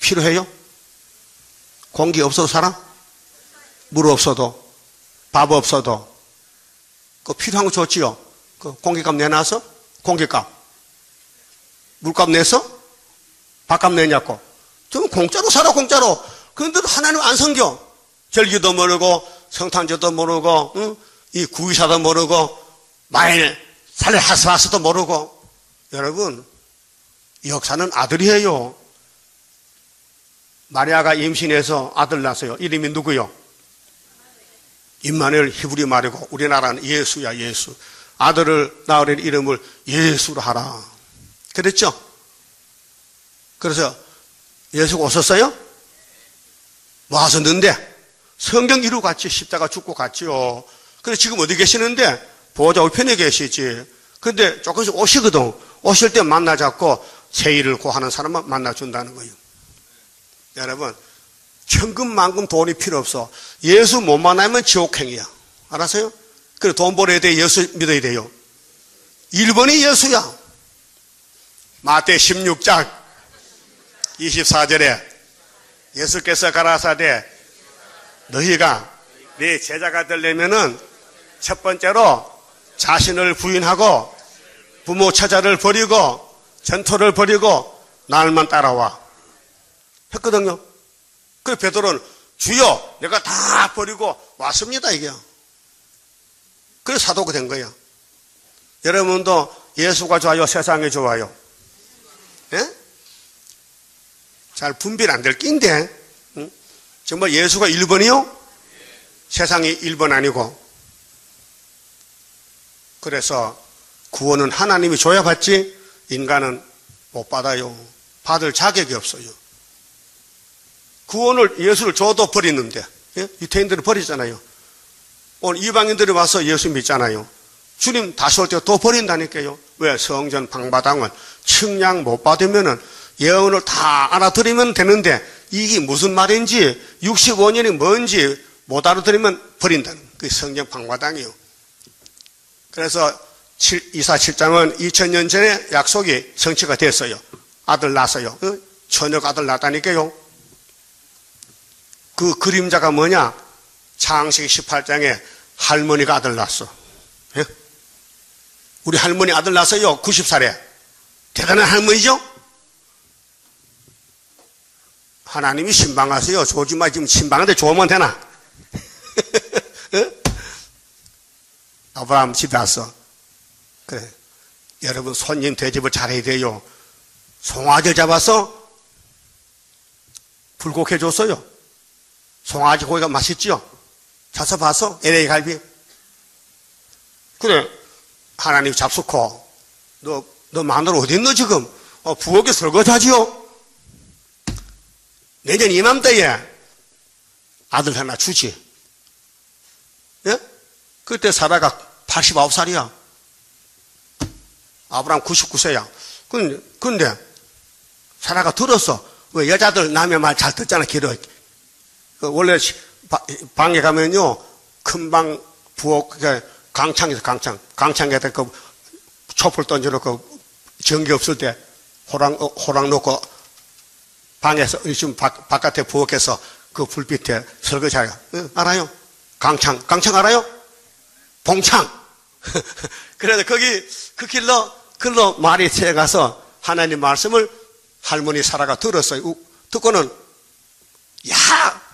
필요해요? 공기 없어도 살아? 물 없어도 밥 없어도 그 필요한 거 줬지요. 그 공기값 내놔서 공기값 물값 내서 밥값 내냐고. 좀 공짜로 살아 공짜로. 그런데도 하나님 안 섬겨. 절기도 모르고 성탄절도 모르고 이 구이사도 모르고 마일 살레 하스바스도 모르고. 여러분 이 역사는 아들이 해요. 마리아가 임신해서 아들 낳았어요. 이름이 누구요? 임마누엘 히브리 말이고 우리나라는 예수야. 예수. 아들을 낳으려는 이름을 예수로 하라. 그랬죠? 그래서 예수가 오셨어요? 뭐 하셨는데? 성경 이루 같이 십자가 죽고 갔지요. 그래서 지금 어디 계시는데? 보호자 우편에 계시지. 근데 조금씩 오시거든. 오실 때 만나자고 세일을 고하는 사람만 만나준다는 거예요. 여러분 천금만금 돈이 필요 없어. 예수 못 만나면 지옥행이야. 알았어요? 그래 돈 벌어야 돼? 예수 믿어야 돼요? 1번이 예수야. 마태 16장 24절에 예수께서 가라사대 너희가 네 제자가 되려면은 첫 번째로 자신을 부인하고 부모 처자를 버리고 전토를 버리고 나를만 따라와 했거든요. 그래서 베드로는 주여 내가 다 버리고 왔습니다 이게. 그래서 사도가 된 거예요. 여러분도 예수가 좋아요? 세상이 좋아요? 예? 잘 분별 안 될 낀데 정말 예수가 1번이요? 세상이 1번 아니고. 그래서 구원은 하나님이 줘야 받지 인간은 못 받아요. 받을 자격이 없어요. 구원을 예수를 줘도 버리는데 예? 유태인들은 버리잖아요. 오늘 이방인들이 와서 예수 믿잖아요. 주님 다시 올 때 또 버린다니까요. 왜? 성전 방바당은 측량 못 받으면은 예언을 다 알아들으면 되는데 이게 무슨 말인지 65년이 뭔지 못 알아들으면 버린다는 그 성전 방바당이요. 그래서 이사 7장은 2000년 전에 약속이 성취가 됐어요. 아들 낳았어요. 처녀가 아들 낳았다니까요. 그 그림자가 뭐냐? 창세기 18장에 할머니가 아들 낳았어. 예? 우리 할머니 아들 낳았어요. 90살에. 대단한 할머니죠? 하나님이 신방하세요. 조지마. 지금 신방한테 좋으면 되나? 아브라함 집에 왔어. 그래. 여러분, 손님 대접을 잘해야 돼요. 송아지를 잡아서 불고기 줬어요. 송아지 고기가 맛있지요? 자서 봐서 LA 갈비. 그래. 하나님 잡수고, 너 마누라 어디 있노, 지금? 부엌에 설거지하지요? 내년 이맘때에 아들 하나 주지. 예? 그때 사라가 89살이야. 아브라함 99세야. 근데 사라가 들었어. 왜 여자들 남의 말 잘 듣잖아, 길어. 원래 방에 가면요, 큰 방, 부엌, 강창에서 강창에다 그 촛불 던져놓고 전기 없을 때 호랑 놓고 방에서, 지금 바깥에 부엌에서 그 불빛에 설거지해요. 알아요? 강창 알아요? 봉창. 그래서 그 길로 말이 새가서 하나님 말씀을 할머니 사라가 들었어요. 듣고는, 야!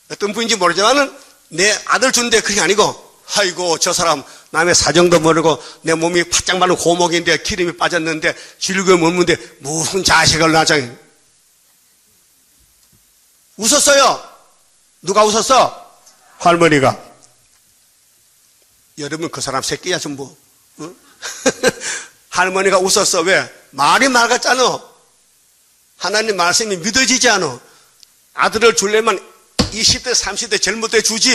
어떤 분인지 모르지만은 내 아들 준대 그게 아니고, 아이고, 저 사람 남의 사정도 모르고 내 몸이 바짝 마른 고목인데 기름이 빠졌는데 질거이 없는데 무슨 자식을 낳자. 웃었어요. 누가 웃었어? 할머니가. 여러분, 그 사람 새끼야 전부. 응? 할머니가 웃었어. 왜? 말이 맑았잖아. 하나님 말씀이 믿어지지 않아. 아들을 주려면 20대 30대 젊을 때 주지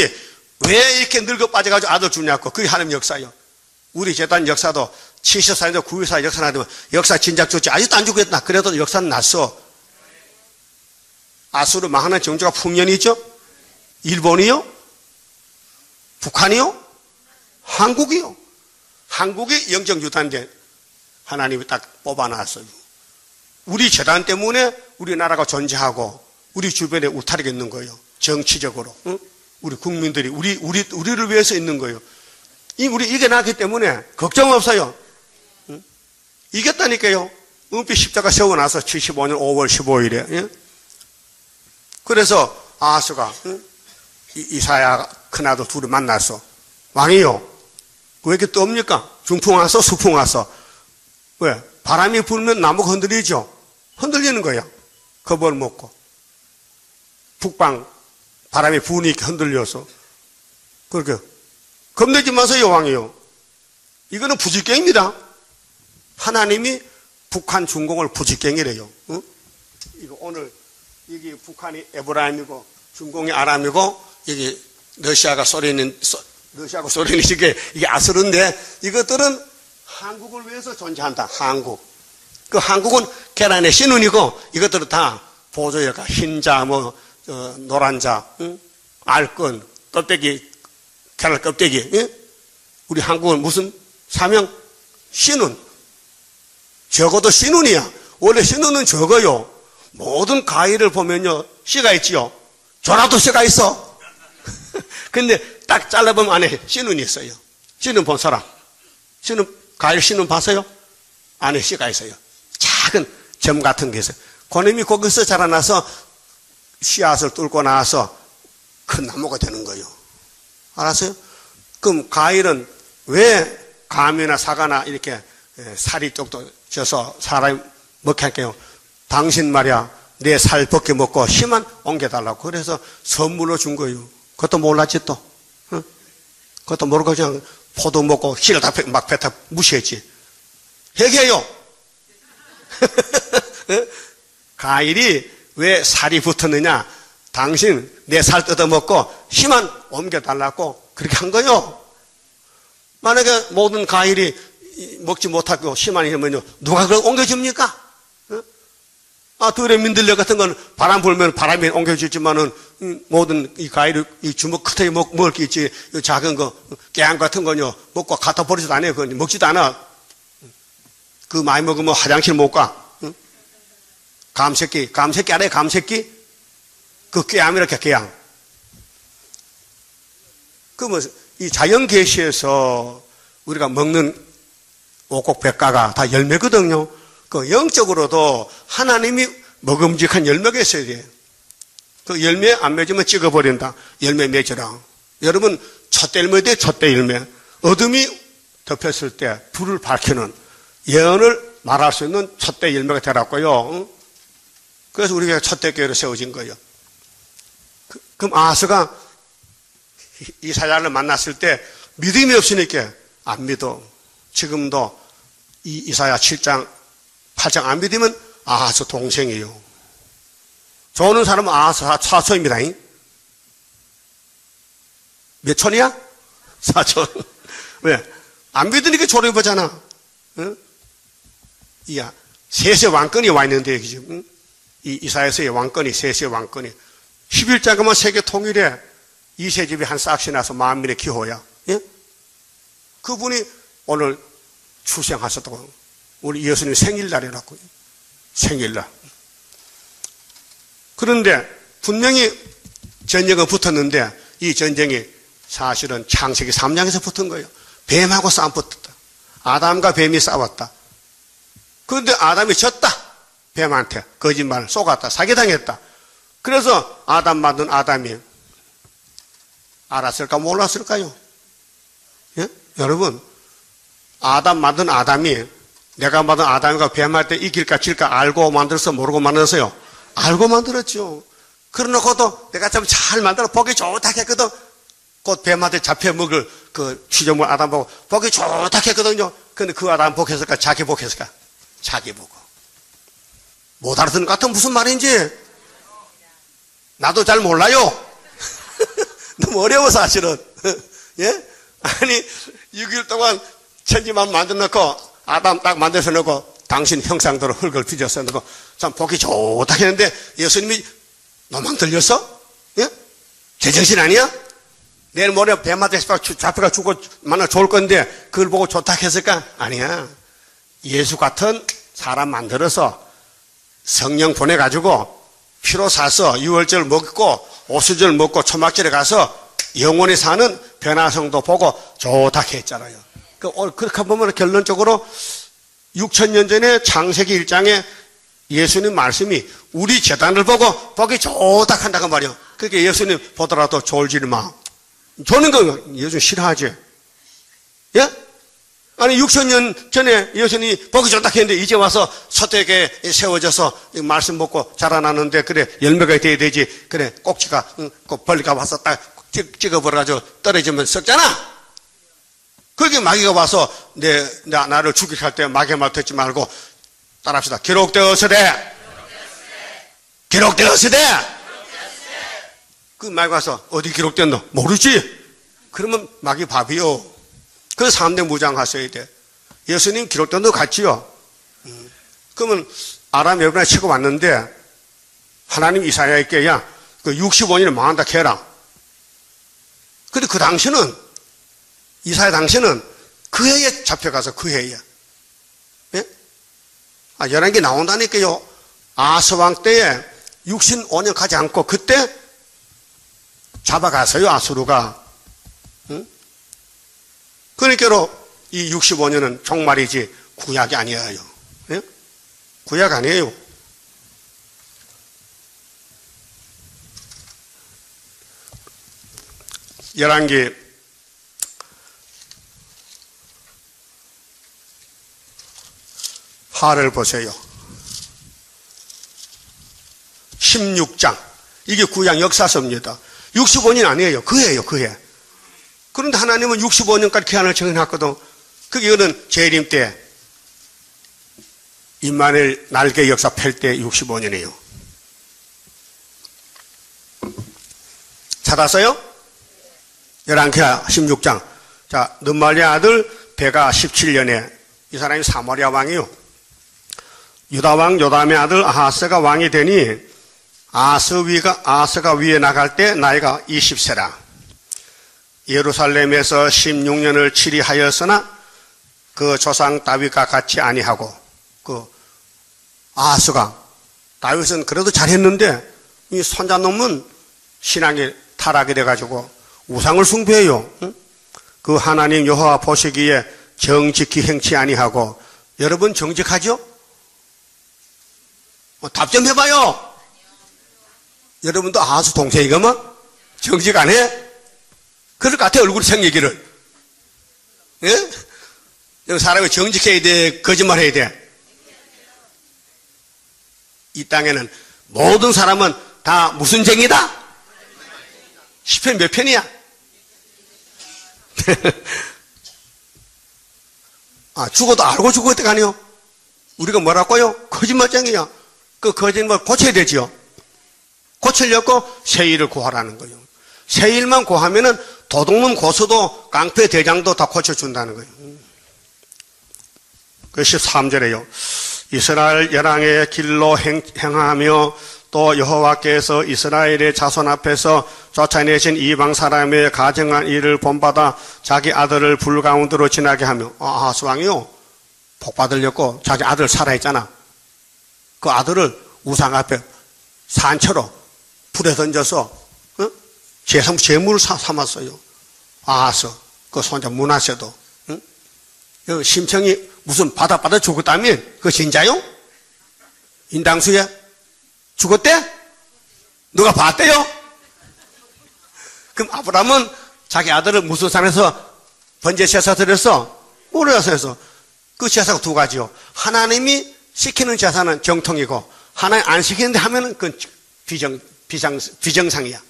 왜 이렇게 늙어 빠져가지고 아들 주냐고. 그게 하나님 역사예요. 우리 재단 역사도 70살인데 90살 역사 나되면 역사 진작 줬지. 아직도 안 주겠다. 그래도 역사는 났어. 아수르 망하는 정조가 풍년이죠? 일본이요? 북한이요? 한국이요? 한국이 영적 유단인데 하나님이 딱 뽑아놨어요. 우리 재단 때문에 우리나라가 존재하고 우리 주변에 울타리가 있는 거예요. 정치적으로. 응? 우리 국민들이 우리를 위해서 있는 거예요. 우리 이겨놨기 때문에 걱정 없어요. 응? 이겼다니까요. 은빛 십자가 세워놔서 75년 5월 15일에. 예? 그래서 아하스가 이사야 큰아들 둘이 만났어. 왕이요. 왜 이렇게 떱니까? 중풍 와서 수풍 와서. 왜? 바람이 불면 나무가 흔들리죠. 흔들리는 거예요. 겁을 먹고. 북방 바람이 부으니까 흔들려서. 그렇게 겁내지 마세요, 왕이요. 이거는 부직갱입니다. 하나님이 북한 중공을 부직갱이래요. 응? 이거 오늘 이게 북한이 에브라임이고 중공이 아람이고 여기 러시아가 소련인 이게 아스른데 이것들은 한국을 위해서 존재한다. 한국. 그 한국은 계란의 신운이고 이것들은 다 보조여가 흰자 노란자, 응? 알끈, 껍데기, 계란 껍데기. 응? 우리 한국은 무슨 사명? 신운. 적어도 신운이야. 원래 신운은 적어요. 모든 과일을 보면요, 씨가 있지요. 조라도 씨가 있어. 근데 딱 잘라보면 안에 씨눈이 있어요. 씨눈 본 사람. 과일 씨눈 봤어요? 안에 씨가 있어요. 작은 점 같은 게 있어요. 그놈이 거기서 자라나서 씨앗을 뚫고 나와서 큰 나무가 되는 거예요. 알았어요? 그럼 과일은 왜 감이나 사과나 이렇게 살이 쪽도 져서 사람이 먹게 할게요? 당신 말이야, 내 살 벗겨 먹고 씨만 옮겨달라고. 그래서 선물로 준 거예요. 그것도 몰랐지 또. 응? 그것도 모르고 그냥 포도 먹고 씨를 다 막 뱉어 무시했지. 회개해요. 과일이 왜 살이 붙었느냐? 당신 내 살 뜯어먹고 씨만 옮겨달라고 그렇게 한 거요. 만약에 모든 과일이 먹지 못하고 씨만 있으면요, 누가 그걸 옮겨줍니까? 들의 민들레 같은 건 바람 불면 바람이 옮겨지지만은, 모든 이 과일을, 이 주먹 크게 먹을 게 있지, 이 작은 거, 깨양 같은 거요, 먹고 갖다 버리지도 않아요. 그건 먹지도 않아. 그 많이 먹으면 화장실 못 가. 감새끼 알아요? 감새끼? 그 깨양이렇게 깨양. 이 자연 계시에서 우리가 먹는 오곡백과가 다 열매거든요. 그 영적으로도 하나님이 먹음직한 열매가 있어야 돼요. 그 열매 안 맺으면 찍어버린다. 열매 맺으라. 여러분, 촛대 열매 돼, 촛대 열매. 어둠이 덮였을 때 불을 밝히는 예언을 말할 수 있는 촛대 열매가 되라고요. 그래서 우리가 촛대 교회로 세워진 거예요. 그럼 아하스가 이사야를 만났을 때 믿음이 없으니까 안 믿어. 지금도 이 이사야 7장, 8장 안 믿으면 아하스 동생이에요. 저는 사람은 아하스 사촌입니다. 몇 촌이야? 4촌. 왜? 안 믿으니까 조립하잖아. 응? 이야, 셋의 왕권이 와 있는데, 지금. 이 이사야서의 왕권이, 셋의 왕권이. 11자가만 세계 통일에 이세집이 한 싹씩 나서 만민의 기호야. 예? 그분이 오늘 출생하셨다고. 우리 예수님 생일날이라고. 생일날. 그런데 분명히 전쟁은 붙었는데 이 전쟁이 사실은 창세기 3장에서 붙은 거예요. 뱀하고 싸움 붙었다. 아담과 뱀이 싸웠다. 그런데 아담이 졌다. 뱀한테 거짓말 속았다. 사기당했다. 그래서 아담 만든 아담이 알았을까 몰랐을까요? 예? 여러분, 아담 만든 아담이 내가 만든 아담과 뱀할 때 이길까 질까 알고 만들어서 모르고 만들었어요? 알고 만들었죠. 그러놓고도 내가 좀 잘 만들어 보기 좋다 했거든. 곧 뱀한테 잡혀 먹을 그 피조물 아담 보고 보기 좋다 했거든요. 근데 그 아담 복했을까? 자기 복했을까? 자기 보고. 못 알아듣는 것 같은 무슨 말인지 나도 잘 몰라요. 너무 어려워 사실은. 예? 아니 6일 동안 천지만 만들어 놓고 아담 딱 만들어서 놓고 당신 형상대로 흙을 빚어서 놓고 참 보기 좋다 했는데 예수님이 너만 들렸어? 예? 제정신 아니야? 내일 모레 뱀한테 잡혀가 죽고 만나 좋을 건데 그걸 보고 좋다 했을까? 아니야. 예수 같은 사람 만들어서 성령 보내가지고 피로 사서 유월절 먹고 오수절 먹고 초막절에 가서 영원히 사는 변화성도 보고 좋다 했잖아요. 그렇게 보면 결론적으로 6,000년 전에 창세기 1장에 예수님 말씀이 우리 재단을 보고 보기 좋다 한다고 말이요. 그렇게 예수님 보더라도 졸지를 마. 조는 거 예수님 싫어하지. 예? 아니 6,000년 전에 예수님이 보기 좋다 했는데 이제 와서 서택에 세워져서 말씀 먹고 자라나는데 그래 열매가 돼야 되지. 그래 꼭지가 벌리가 와서 딱 찍어버려가지고 떨어지면 썩잖아. 그렇게 마귀가 와서 나를 죽이게 할 때 마귀의 말 듣지 말고 따라합시다. 기록되었으되 그 마귀가 와서 어디 기록됐노? 모르지? 그러면 마귀 밥이요. 그래서 3대 무장하셔야 돼. 예수님 기록된 도 같지요. 그러면 아람 여러분이 치고 왔는데 하나님 이사야에게 야, 그 65년을 망한다 해라. 근데 그 당시는 이사야 당시는 그 해에 잡혀가서 그 해에. 예? 11개 나온다니까요. 아스왕 때에 65년 가지 않고 그때 잡아가서요, 아수르가. 응? 그러니까로 이 65년은 종말이지 구약이 아니에요. 예? 구약 아니에요. 열왕기 8을 보세요. 16장. 이게 구약 역사서입니다. 65년 아니에요. 그 해예요, 그 해. 그런데 하나님은 65년까지 기한을 정해놨거든. 그거는 재림 때, 임마누엘 날개 역사 펼 때 65년이에요. 찾았어요? 11기 16장. 자, 늠말리의 아들 베가 17년에 이 사람이 사마리아 왕이요. 유다왕 요담의 아들 아하스가 왕이 되니 아하스가 위에 나갈 때 나이가 20세라. 예루살렘에서 16년을 치리하였으나 그 조상 다윗과 같이 아니하고 그 아하스가 다윗은 그래도 잘했는데 이 손자놈은 신앙이 타락이 돼가지고 우상을 숭배해요. 그 하나님 여호와 보시기에 정직히 행치 아니하고 여러분 정직하죠? 답 좀 해봐요. 여러분도 아하스 동생이가만 정직 안 해? 그럴 것 같아 얼굴 생기기를. 예? 사람이 정직해야 돼? 거짓말 해야 돼? 이 땅에는 모든 사람은 다 무슨 쟁이다? 10편 몇 편이야? 죽어도 알고 죽을 때가 아니요. 우리가 뭐라고요? 거짓말쟁이야. 그 거짓말 고쳐야 되지요. 고치려고 세일을 구하라는 거예요. 세일만 구하면은 도둑놈 고수도 깡패 대장도 다 고쳐준다는 거예요. 그 13절에요. 이스라엘 열왕의 길로 행하며 또 여호와께서 이스라엘의 자손 앞에서 쫓아내신 이방 사람의 가정한 일을 본받아 자기 아들을 불 가운데로 지나게 하며 아하스 왕이요 복 받으려고 자기 아들 살아있잖아. 그 아들을 우상 앞에 산채로 불에 던져서 제물을 삼았어요. 아하스 그 손자 므낫세도 심청이 무슨 받아 죽었다면 그거 진짜요? 인당수에 죽었대? 누가 봤대요? 그럼 아브라함은 자기 아들을 무슨 산에서 번제 제사 드렸어? 모래산에서. 그 제사가 두 가지요. 하나님이 시키는 제사는 정통이고 하나님 안 시키는데 하면은 그건 비정상이야.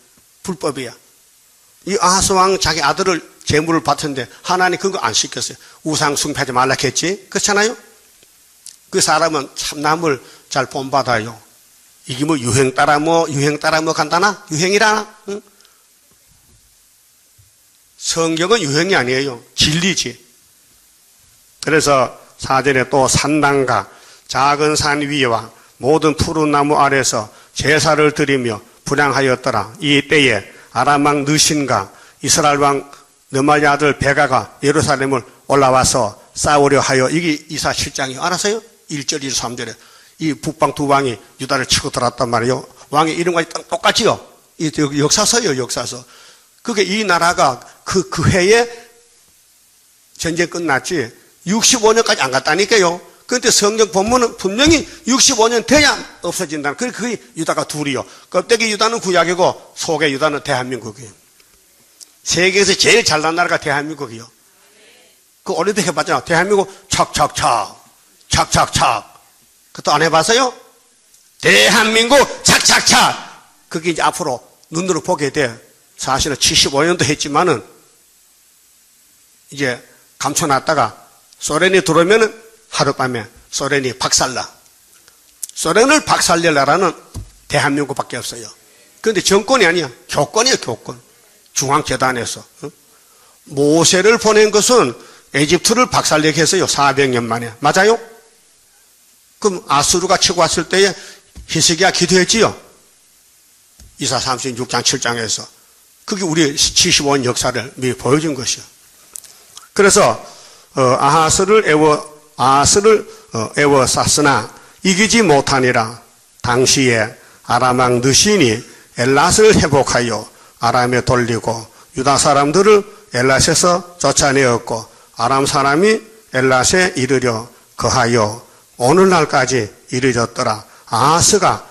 불법이야. 이 아하스 왕 자기 아들을 제물을 바쳤는데 하나님 그거 안 시켰어요. 우상 숭배하지 말라 했지. 그렇잖아요? 그 사람은 참남을 잘 본받아요. 이게 뭐 유행 따라 간다나? 유행이라나? 응? 성경은 유행이 아니에요. 진리지. 그래서 4절에 또 산당과 작은 산 위와 모든 푸른 나무 아래서 제사를 드리며 분향하였더라. 이 때에 아람 왕 느신과 이스라엘 왕 느마리 아들 베가가 예루살렘을 올라와서 싸우려 하여 이게 이사 7장이요. 알았어요? 1절, 2절, 3절에 이 북방 두 왕이 유다를 치고 들어왔단 말이에요. 왕의 이름과 똑같지요? 이 역사서예요, 역사서. 그게 이 나라가 그 해에 전쟁 끝났지 65년까지 안 갔다니까요. 그런데 성경 본문은 분명히 65년 돼야 없어진다. 그게 유다가 둘이요. 껍데기 유다는 구약이고 속의 유다는 대한민국이에요. 세계에서 제일 잘난 나라가 대한민국이요. 그 올림픽 해봤잖아. 대한민국 척척척 그것도 안 해봤어요? 대한민국 착착착. 그게 이제 앞으로 눈으로 보게 돼. 사실은 75년도 했지만은 이제 감춰놨다가 소련이 들어오면은 하룻밤에 소련이 박살나. 소련을 박살낼 나라는 대한민국밖에 없어요. 그런데 정권이 아니야. 교권이에요, 교권. 중앙재단에서. 모세를 보낸 것은 에집트를 박살내게 했어요. 400년 만에. 맞아요? 그럼 아수르가 치고 왔을 때에 히스기야 기도했지요. 이사 36장 7장에서. 그게 우리 75년 역사를 미리 보여준 것이요. 그래서 아하스를 애워쌌으나 이기지 못하니라. 당시에 아람 왕 느신이 엘랏을 회복하여 아람에 돌리고 유다 사람들을 엘랏에서 쫓아내었고 아람 사람이 엘랏에 이르려 거하여 오늘날까지 이르렀더라. 아하스가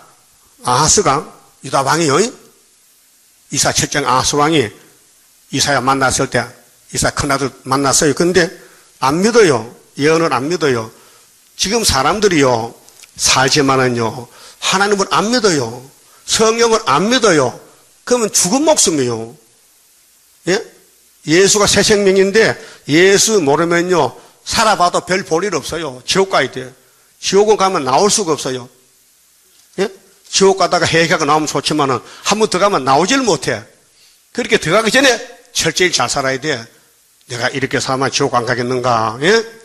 유다 왕이요. 이사 7장 아하스 왕이 이사야 만났을 때 이사 큰아들 만났어요. 근데 안 믿어요. 예언을 안 믿어요. 지금 사람들이요 살지만은요 하나님을 안 믿어요. 성경을 안 믿어요. 그러면 죽은 목숨이에요. 예? 예수가 새 생명인데 예수 모르면요 살아봐도 별 볼 일 없어요. 지옥 가야 돼. 지옥은 가면 나올 수가 없어요. 예? 지옥 가다가 해결가 나오면 좋지만은 한 번 들어가면 나오질 못해. 그렇게 들어가기 전에 철저히 잘 살아야 돼. 내가 이렇게 살면 지옥 안 가겠는가? 예?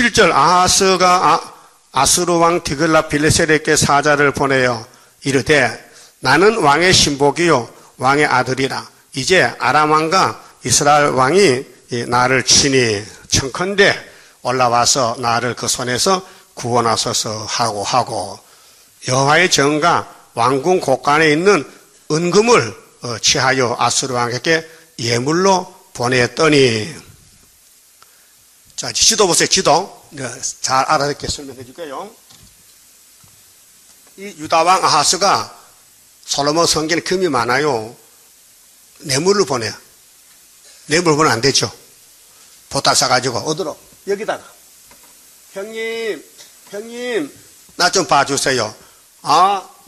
7절 아하스가 아수르 왕 디글라 빌레셀에게 사자를 보내어 이르되 나는 왕의 신복이요 왕의 아들이라. 이제 아람 왕과 이스라엘 왕이 나를 치니 청컨대 올라와서 나를 그 손에서 구원하소서 하고 여호와의 정과 왕궁 곳간에 있는 은금을 취하여 아수르 왕에게 예물로 보냈더니. 자, 지도 보세요. 지도 잘 알아듣게 설명해 줄게요. 이 유다 왕 아하스가 솔로몬 성전에 금이 많아요. 뇌물을 보내요. 뇌물 보내면 안 되죠. 보따 싸가지고 어디로? 여기다가. 형님 나 좀 봐주세요.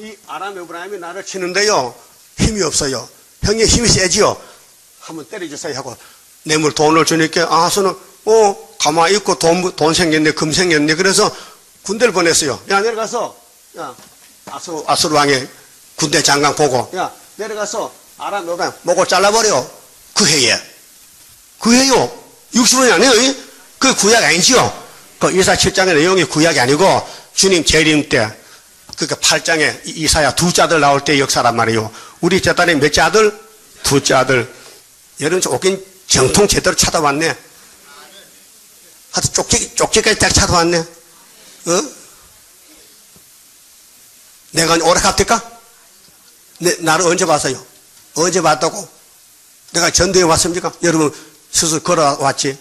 이 아람 에브라임이 나를 치는데요 힘이 없어요. 형님 힘이 세지요. 한번 때려주세요 하고 돈을 주니까 아하스는 가만히 있고 돈 생겼네, 금 생겼네. 그래서 군대를 보냈어요. 야, 내려가서 아수르 왕의 군대 장관 보고, 야, 내려가서 아람 에브라임 목을 잘라버려. 그 해요. 60원이 아니에요. 그 구약 아니지요. 그 이사 7장의 내용이 구약이 아니고 주님 재림 때, 그러니까 8장에 이사야 두 자들 나올 때 역사란 말이에요. 우리 제단에 몇 자들? 두 자들. 여러분 오긴 정통 제대로 찾아왔네. 하여튼 쪽지까지 딱 찾아왔네. 내가 오래 갔을까? 나를 언제 봤어요? 언제 봤다고? 내가 전도에 왔습니까? 여러분 스스로 걸어왔지.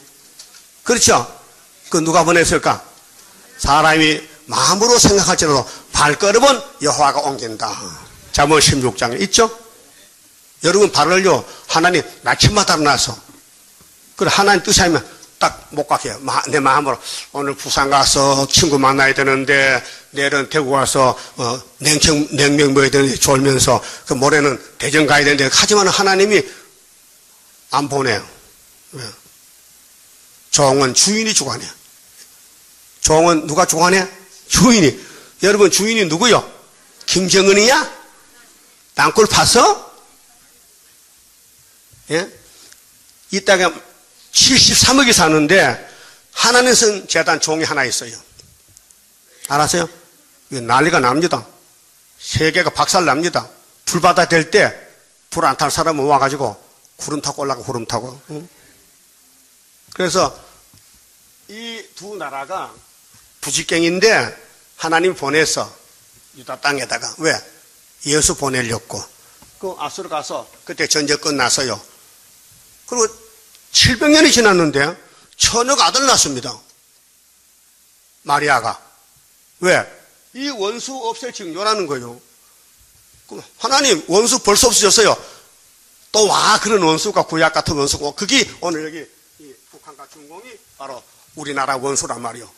그렇죠? 그 누가 보냈을까? 사람이 마음으로 생각할지라도 발걸음은 여호와가 옮긴다. 잠언 16장에 있죠? 여러분 발을요 하나님 나침마다 놔서 그래 하나님 뜻이 아니면 딱 못 가게 해요. 내 마음으로 오늘 부산 가서 친구 만나야 되는데 내일은 대구 가서 냉면 먹어야 되는데 졸면서 그 모레는 대전 가야 되는데 하지만 하나님이 안 보내요. 왜? 종은 주인이 주관해. 종은 누가 주관해? 주인이. 여러분 주인이 누구요? 김정은이야? 땅굴 파서? 예? 이 땅에 73억이 사는데 하나님 쓴 재단 종이 하나 있어요. 알았어요? 난리가 납니다. 세계가 박살납니다. 불바다 될 때 불 안 탈 사람은 와가지고 구름 타고 올라가 구름 타고. 응? 그래서 이 두 나라가 부직갱인데 하나님 보내서 유다 땅에다가 왜? 예수 보내려고. 그 아수르 가서 그때 전쟁 끝났어요. 그리고 700년이 지났는데 처녀가 아들 낳습니다. 마리아가. 왜? 이 원수 없앨 징조라는 거예요. 그럼 하나님 원수 벌써 없어졌어요. 또 와 그런 원수가 구약 같은 원수고 그게 오늘 여기 이 북한과 중공이 바로 우리나라 원수란 말이요.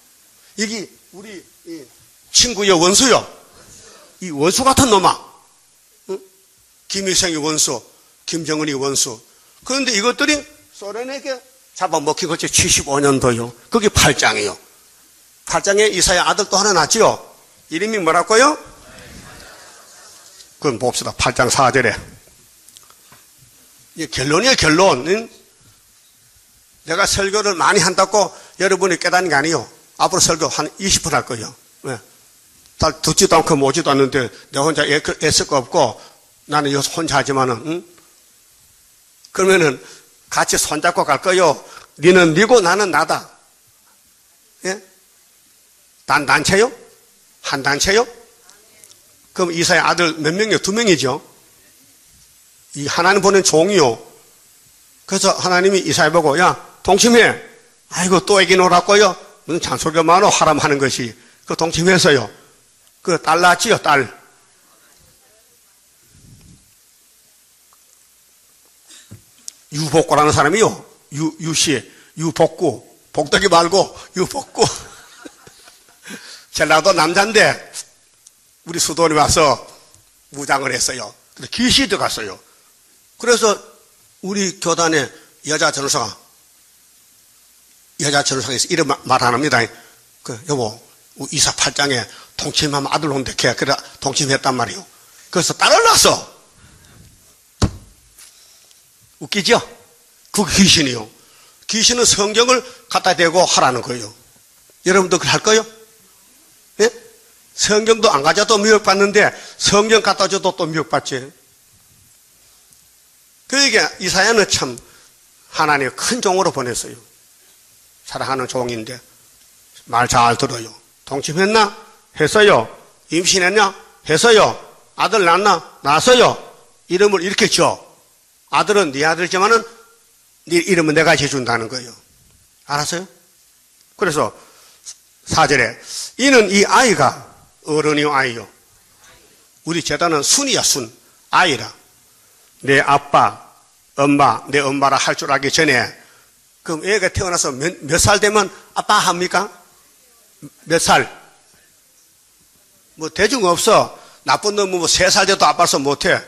여기 우리 이 친구여 원수요. 이 원수 같은 놈아. 응? 김일성이 원수, 김정은이 원수. 그런데 이것들이 소련에게 잡아먹힌 것이 75년도요. 그게 8장이에요. 8장에 이사야 아들 또 하나 낳지요. 이름이 뭐라고요? 그건 봅시다. 8장 4절에. 이게 결론이에요, 결론. 응? 내가 설교를 많이 한다고 여러분이 깨닫는 게 아니에요. 앞으로 설교 한 20분 할 거예요. 왜? 잘 듣지도 않고 모지도 않는데 내가 혼자 애쓸 거 없고 나는 여기서 혼자 하지만은, 응? 그러면은 같이 손잡고 갈 거요. 니는 니고 나는 나다. 예? 단체요? 한 단체요? 그럼 이사의 아들 몇 명이요? 2명이죠. 이 하나님 보낸 종이요. 그래서 하나님이 이사야 보고 야 동침해. 아이고 또 애기 놀았고요. 무슨 잔소리가 많어 하람하는 것이. 그 동침해서요. 그 딸 낳았지요. 딸. 유복구라는 사람이요. 유씨, 유복구. 복덕이 말고 유복구. 전라도 남자인데 우리 수도원에 와서 무장을 했어요. 귀신이 들어갔어요. 그래서 우리 교단에 여자 전도사가 이런 말 안 합니다. 여보, 28장에 동침하면 아들 온댔게. 그래, 동침했단 말이에요. 그래서 딸을 낳았어. 웃기죠? 그 귀신이요. 귀신은 성경을 갖다 대고 하라는 거예요. 여러분도 그걸 할 거요? 예? 성경도 안 가져도 미혹받는데 성경 갖다 줘도 또 미혹받지. 그러니까 이사야는 참 하나님 큰 종으로 보냈어요. 사랑하는 종인데 말 잘 들어요. 동침했나? 했어요. 임신했냐? 했어요. 아들 낳나? 낳았어요. 이름을 이렇게 줘. 아들은 네 아들이지만은 네 이름은 내가 지어준다는 거예요. 알았어요? 그래서 4절에 이는 이 아이가 어른이요 아이요. 우리 제단은 순이야 순. 아이라. 내 아빠, 엄마, 내 엄마라 할 줄 알기 전에 그럼 애가 태어나서 몇 살 되면 아빠 합니까? 몇 살? 뭐 대중 없어. 나쁜 놈은 뭐 3살 돼도 아빠로서 못해.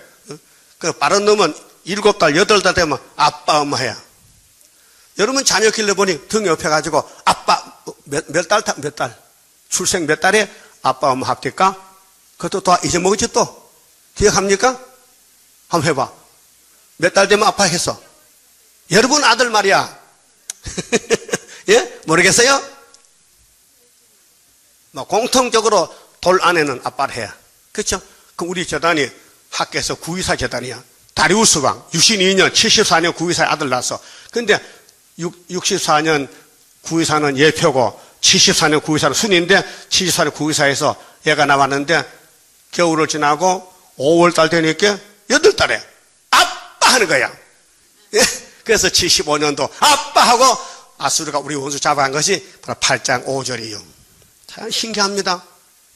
그 빠른 놈은 7달, 8달 되면 아빠, 엄마 해야. 여러분 자녀 길러보니 등 옆에 가지고 아빠 몇 달? 출생 몇 달에 아빠, 엄마 합니까? 그것도 다 잊어먹었지 또? 기억합니까? 한번 해봐. 몇 달 되면 아빠 했어. 여러분 아들 말이야. 예? 모르겠어요? 뭐 공통적으로 돌 안에는 아빠를 해야. 그렇죠? 그럼 우리 재단이 학교에서 구의사 재단이야. 다리우스 왕 62년 74년 구의사에 아들 낳았어. 근데 64년 구의사는 예표고 74년 구의사는 순인데 74년 구의사에서 얘가 나왔는데 겨울을 지나고 5월달 되니까 8달에 아빠 하는 거야. 예? 그래서 75년도 아빠하고 아수르가 우리 원수 잡아간 것이 바로 8장 5절이에요. 참 신기합니다.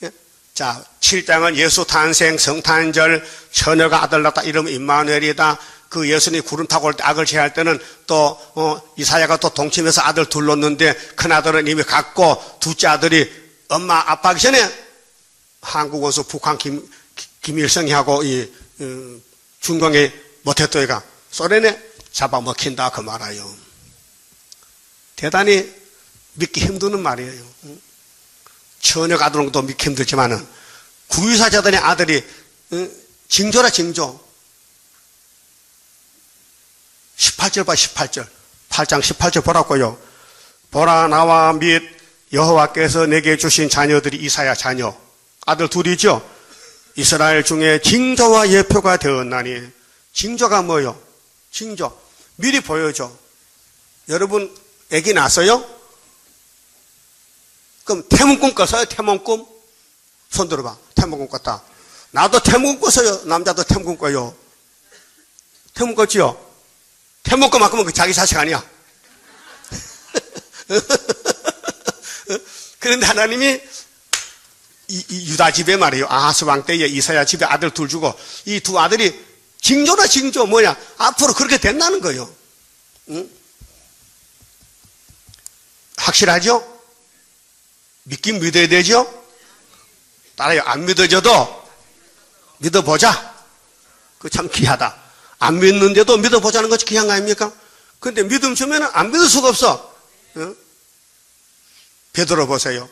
예? 자, 7장은 예수 탄생, 성탄절, 처녀가 아들 낳았다. 이름은 임마누엘이다. 그 예수님이 구름 타고 올 때 악을 제할 때는 또 이사야가 또 동침해서 아들 둘 놓는데 큰아들은 이미 갔고 둘째 아들이 엄마 아빠 하기 전에 한국 원수 북한 김일성이하고 이 중공에 못했던 애가 소련에 잡아먹힌다 그 말이에요. 대단히 믿기 힘드는 말이에요. 처녀가 아들도 믿기 힘들지만은 구유사 재단의 아들이 징조라 징조. 18절 봐 18절. 8장 18절 보라고요. 보라 나와 및 여호와께서 내게 주신 자녀들이 이사야 자녀. 아들 둘이죠. 이스라엘 중에 징조와 예표가 되었나니. 징조가 뭐요? 징조. 미리 보여줘. 여러분 애기 낳았어요? 그럼 태문꿈 꿨어요? 태문꿈? 손 들어봐. 태문꿈 꿨다. 나도 태문꿈 꿨어요. 남자도 태문꿈 꿔요. 태문꿈 꿨지요? 태문꿈 안 꾸면 그 자기 자식 아니야. 그런데 하나님이 이 유다 집에 말이에요. 아하스 왕 때에 이사야 집에 아들 둘 주고 이 두 아들이 징조나 징조 뭐냐 앞으로 그렇게 된다는 거예요. 응? 확실하죠? 믿긴 믿어야 되죠? 따라요. 안 믿어져도 믿어보자. 그 참 귀하다. 안 믿는데도 믿어보자는 것이 귀한 거 아닙니까? 근데 믿음 주면 안 믿을 수가 없어. 응? 베드로 보세요.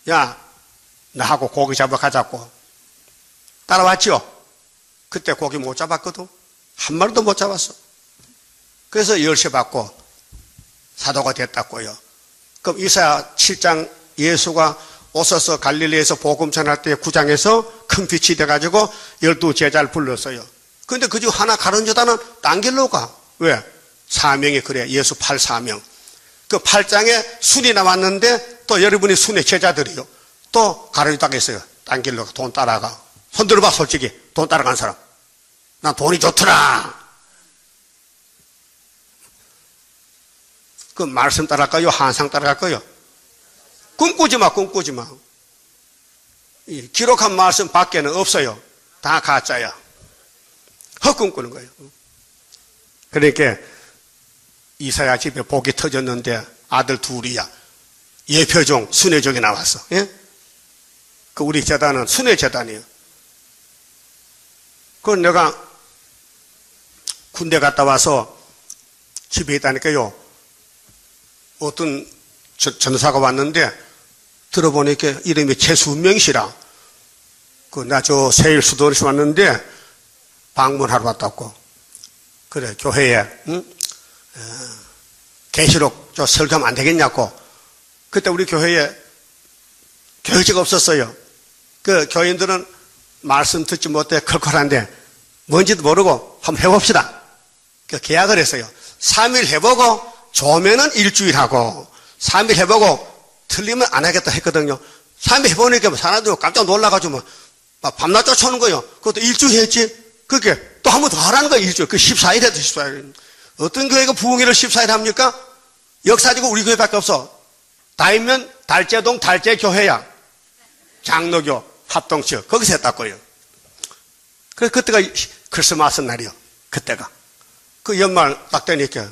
야, 나하고 고기 잡아 가자고. 따라왔죠? 그때 고기 못 잡았거든. 한 마리도 못 잡았어. 그래서 열쇠 받고 사도가 됐다고요. 그럼 이사야 7장 예수가 오셔서 갈릴리에서 복음 전할 때 9장에서 큰 빛이 돼가지고 12 제자를 불렀어요. 근데 그 중 하나 가른 여자는 딴 길로 가. 왜? 사명이 그래. 예수 8사명. 그 8장에 순이 나왔는데 또 여러분이 순의 제자들이요. 또 가른 여자가 있어요. 딴 길로 가. 돈 따라가. 손 들어봐 솔직히. 돈 따라간 사람. 난 돈이 좋더라. 그 말씀 따라갈까요? 한상 따라갈까요? 꿈꾸지 마, 꿈꾸지 마. 이 기록한 말씀 밖에는 없어요. 다 가짜야. 헛꿈꾸는 거예요. 그러니까 이사야 집에 복이 터졌는데 아들 둘이야. 예표종, 순회종이 나왔어. 예? 그 우리 재단은 순회재단이에요. 그건 내가 군대 갔다 와서 집에 있다니까요. 어떤 전사가 왔는데 들어보니까 이름이 최순명 씨라. 나 저 세일 수도원에서 왔는데 방문하러 왔다고. 그래 교회에 응? 계시록 저 설교하면 안 되겠냐고. 그때 우리 교회에 교육제가 없었어요. 그 교인들은 말씀 듣지 못해 컬컬한데 뭔지도 모르고 한번 해봅시다. 그 계약을 했어요. 3일 해보고 좋으면은 일주일 하고 3일 해보고 틀리면 안 하겠다 했거든요. 3일 해보니까 사람들이 깜짝 놀라가지고 막 밤낮 쫓아오는 거예요. 그것도 일주일 했지. 그게 또 한 번 더 하라는 거예요. 일주일. 그 14일 해도 14일. 어떤 교회가 부흥회를 14일 합니까? 역사적으로 우리 교회밖에 없어. 다이면 달제동 달제교회야. 장로교 합동체 거기서 했다고요. 그래서 그때가 크리스마스 날이요. 그때가. 그 연말 딱 되니까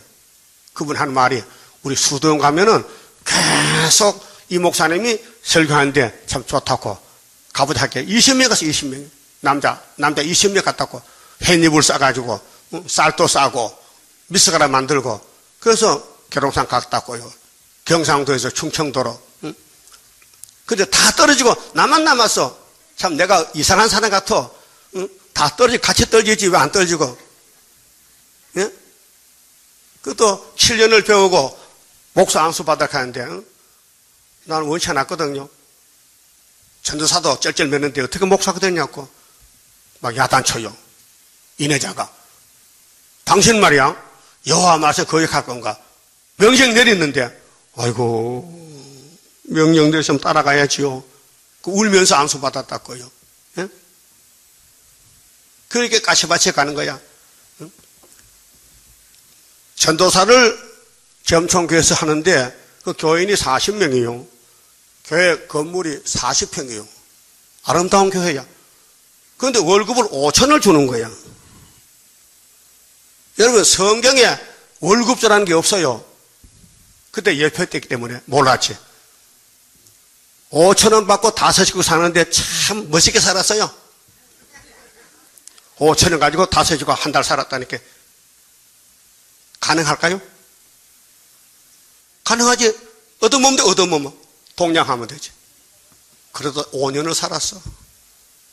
그분 하는 말이 우리 수도원 가면은 계속 이 목사님이 설교하는데 참 좋다고 가보자 할게. 20명 가서 20명. 남자 20명 갔다고 햇잎을 싸가지고 쌀도 싸고 미숫가루 만들고 그래서 계룡산 갔다고요. 경상도에서 충청도로. 근데 다 떨어지고 나만 남았어. 참 내가 이상한 사람 같아. 다 떨어지고 같이 떨어지지 왜 안 떨어지고. 예? 그것도 7년을 배우고 목사 안수 받아가는데 나는 원치 않았거든요. 전도사도 쩔쩔 매는데 어떻게 목사가 됐냐고 막 야단쳐요. 이내자가 당신 말이야 여호와 말씀 거역할 건가 명령 내렸는데 아이고 명령 내렸으면 따라가야지요. 그 울면서 안수 받았다고요. 예? 그렇게 가시밭에 가는 거야. 전도사를 점촌교회에서 하는데 그 교인이 40명이요. 교회 건물이 40평이요. 아름다운 교회야. 그런데 월급을 5천을 주는 거야. 여러분 성경에 월급제라는 게 없어요. 그때 예표했기 때문에 몰랐지. 5천원 받고 5식구 사는데 참 멋있게 살았어요. 5천원 가지고 5식구 한 달 살았다니까. 가능할까요? 가능하지. 얻어먹으면 돼, 얻어먹으면. 동냥하면 되지. 그래도 5년을 살았어.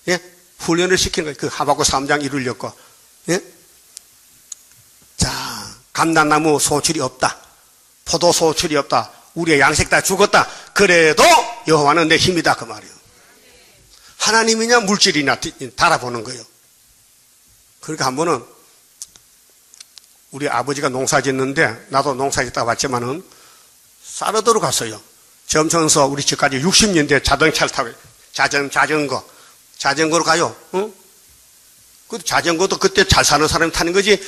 예? 훈련을 시키는 거예요. 그 하박국 3장 이루려고. 예? 자, 감람나무 소출이 없다. 포도 소출이 없다. 우리의 양식 다 죽었다. 그래도 여호와는 내 힘이다. 그 말이에요. 하나님이냐 물질이냐 달아보는 거예요. 그러니까 한 번은 우리 아버지가 농사 짓는데 나도 농사 짓다가 왔지만은 쌀얻으러 갔어요. 점천에서 우리 집까지 60년대 자동차를 타고 자전거로 가요. 응? 그 자전거도 그때 잘 사는 사람이 타는 거지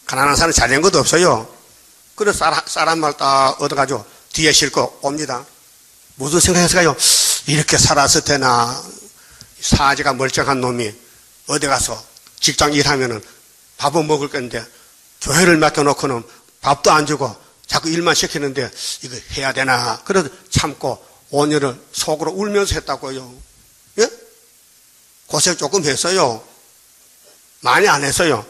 가난한 사람은 자전거도 없어요. 그래서 쌀 한 말 딱 얻어가지고 뒤에 싣고 옵니다. 무슨 생각했을까요? 이렇게 살았을 때나 사지가 멀쩡한 놈이 어디 가서 직장 일하면은 밥은 먹을 건데 교회를 맡겨놓고는 밥도 안 주고 자꾸 일만 시키는데 이거 해야 되나. 그래서 참고 5년을 속으로 울면서 했다고요. 예? 고생 조금 했어요. 많이 안 했어요.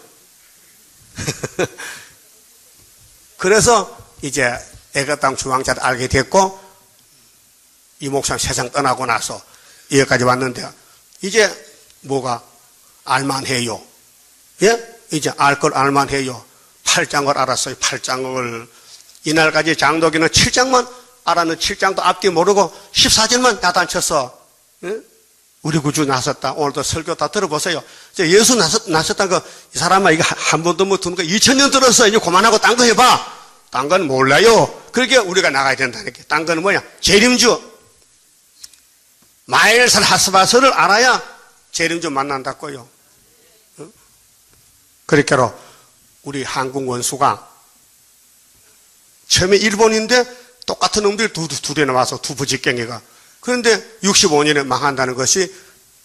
그래서 이제 애가땅 주황자를 알게 됐고 이 목사님 세상 떠나고 나서 여기까지 왔는데 이제 뭐가 알만해요. 예? 이제 알 걸 알만해요. 8장을 알았어요. 8장을. 이날까지 장독이는 7장만 알았는 7장도 앞뒤 모르고 14절만 야단쳤어. 예? 우리 구주 나섰다. 오늘도 설교 다 들어보세요. 예수 나섰다는 거, 이 사람아, 이거 한 번도 못 듣는 거 2000년 들었어. 이제 그만하고 딴 거 해봐. 딴 건 몰라요. 그렇게 우리가 나가야 된다니까. 딴 거는 뭐냐? 재림주. 마일살 하스바스를 알아야 재림주 만난다고요. 응? 그렇게로 우리 한국 원수가 처음에 일본인데 똑같은 놈들이 둘이 나와서 두 부직갱이가. 그런데 65년에 망한다는 것이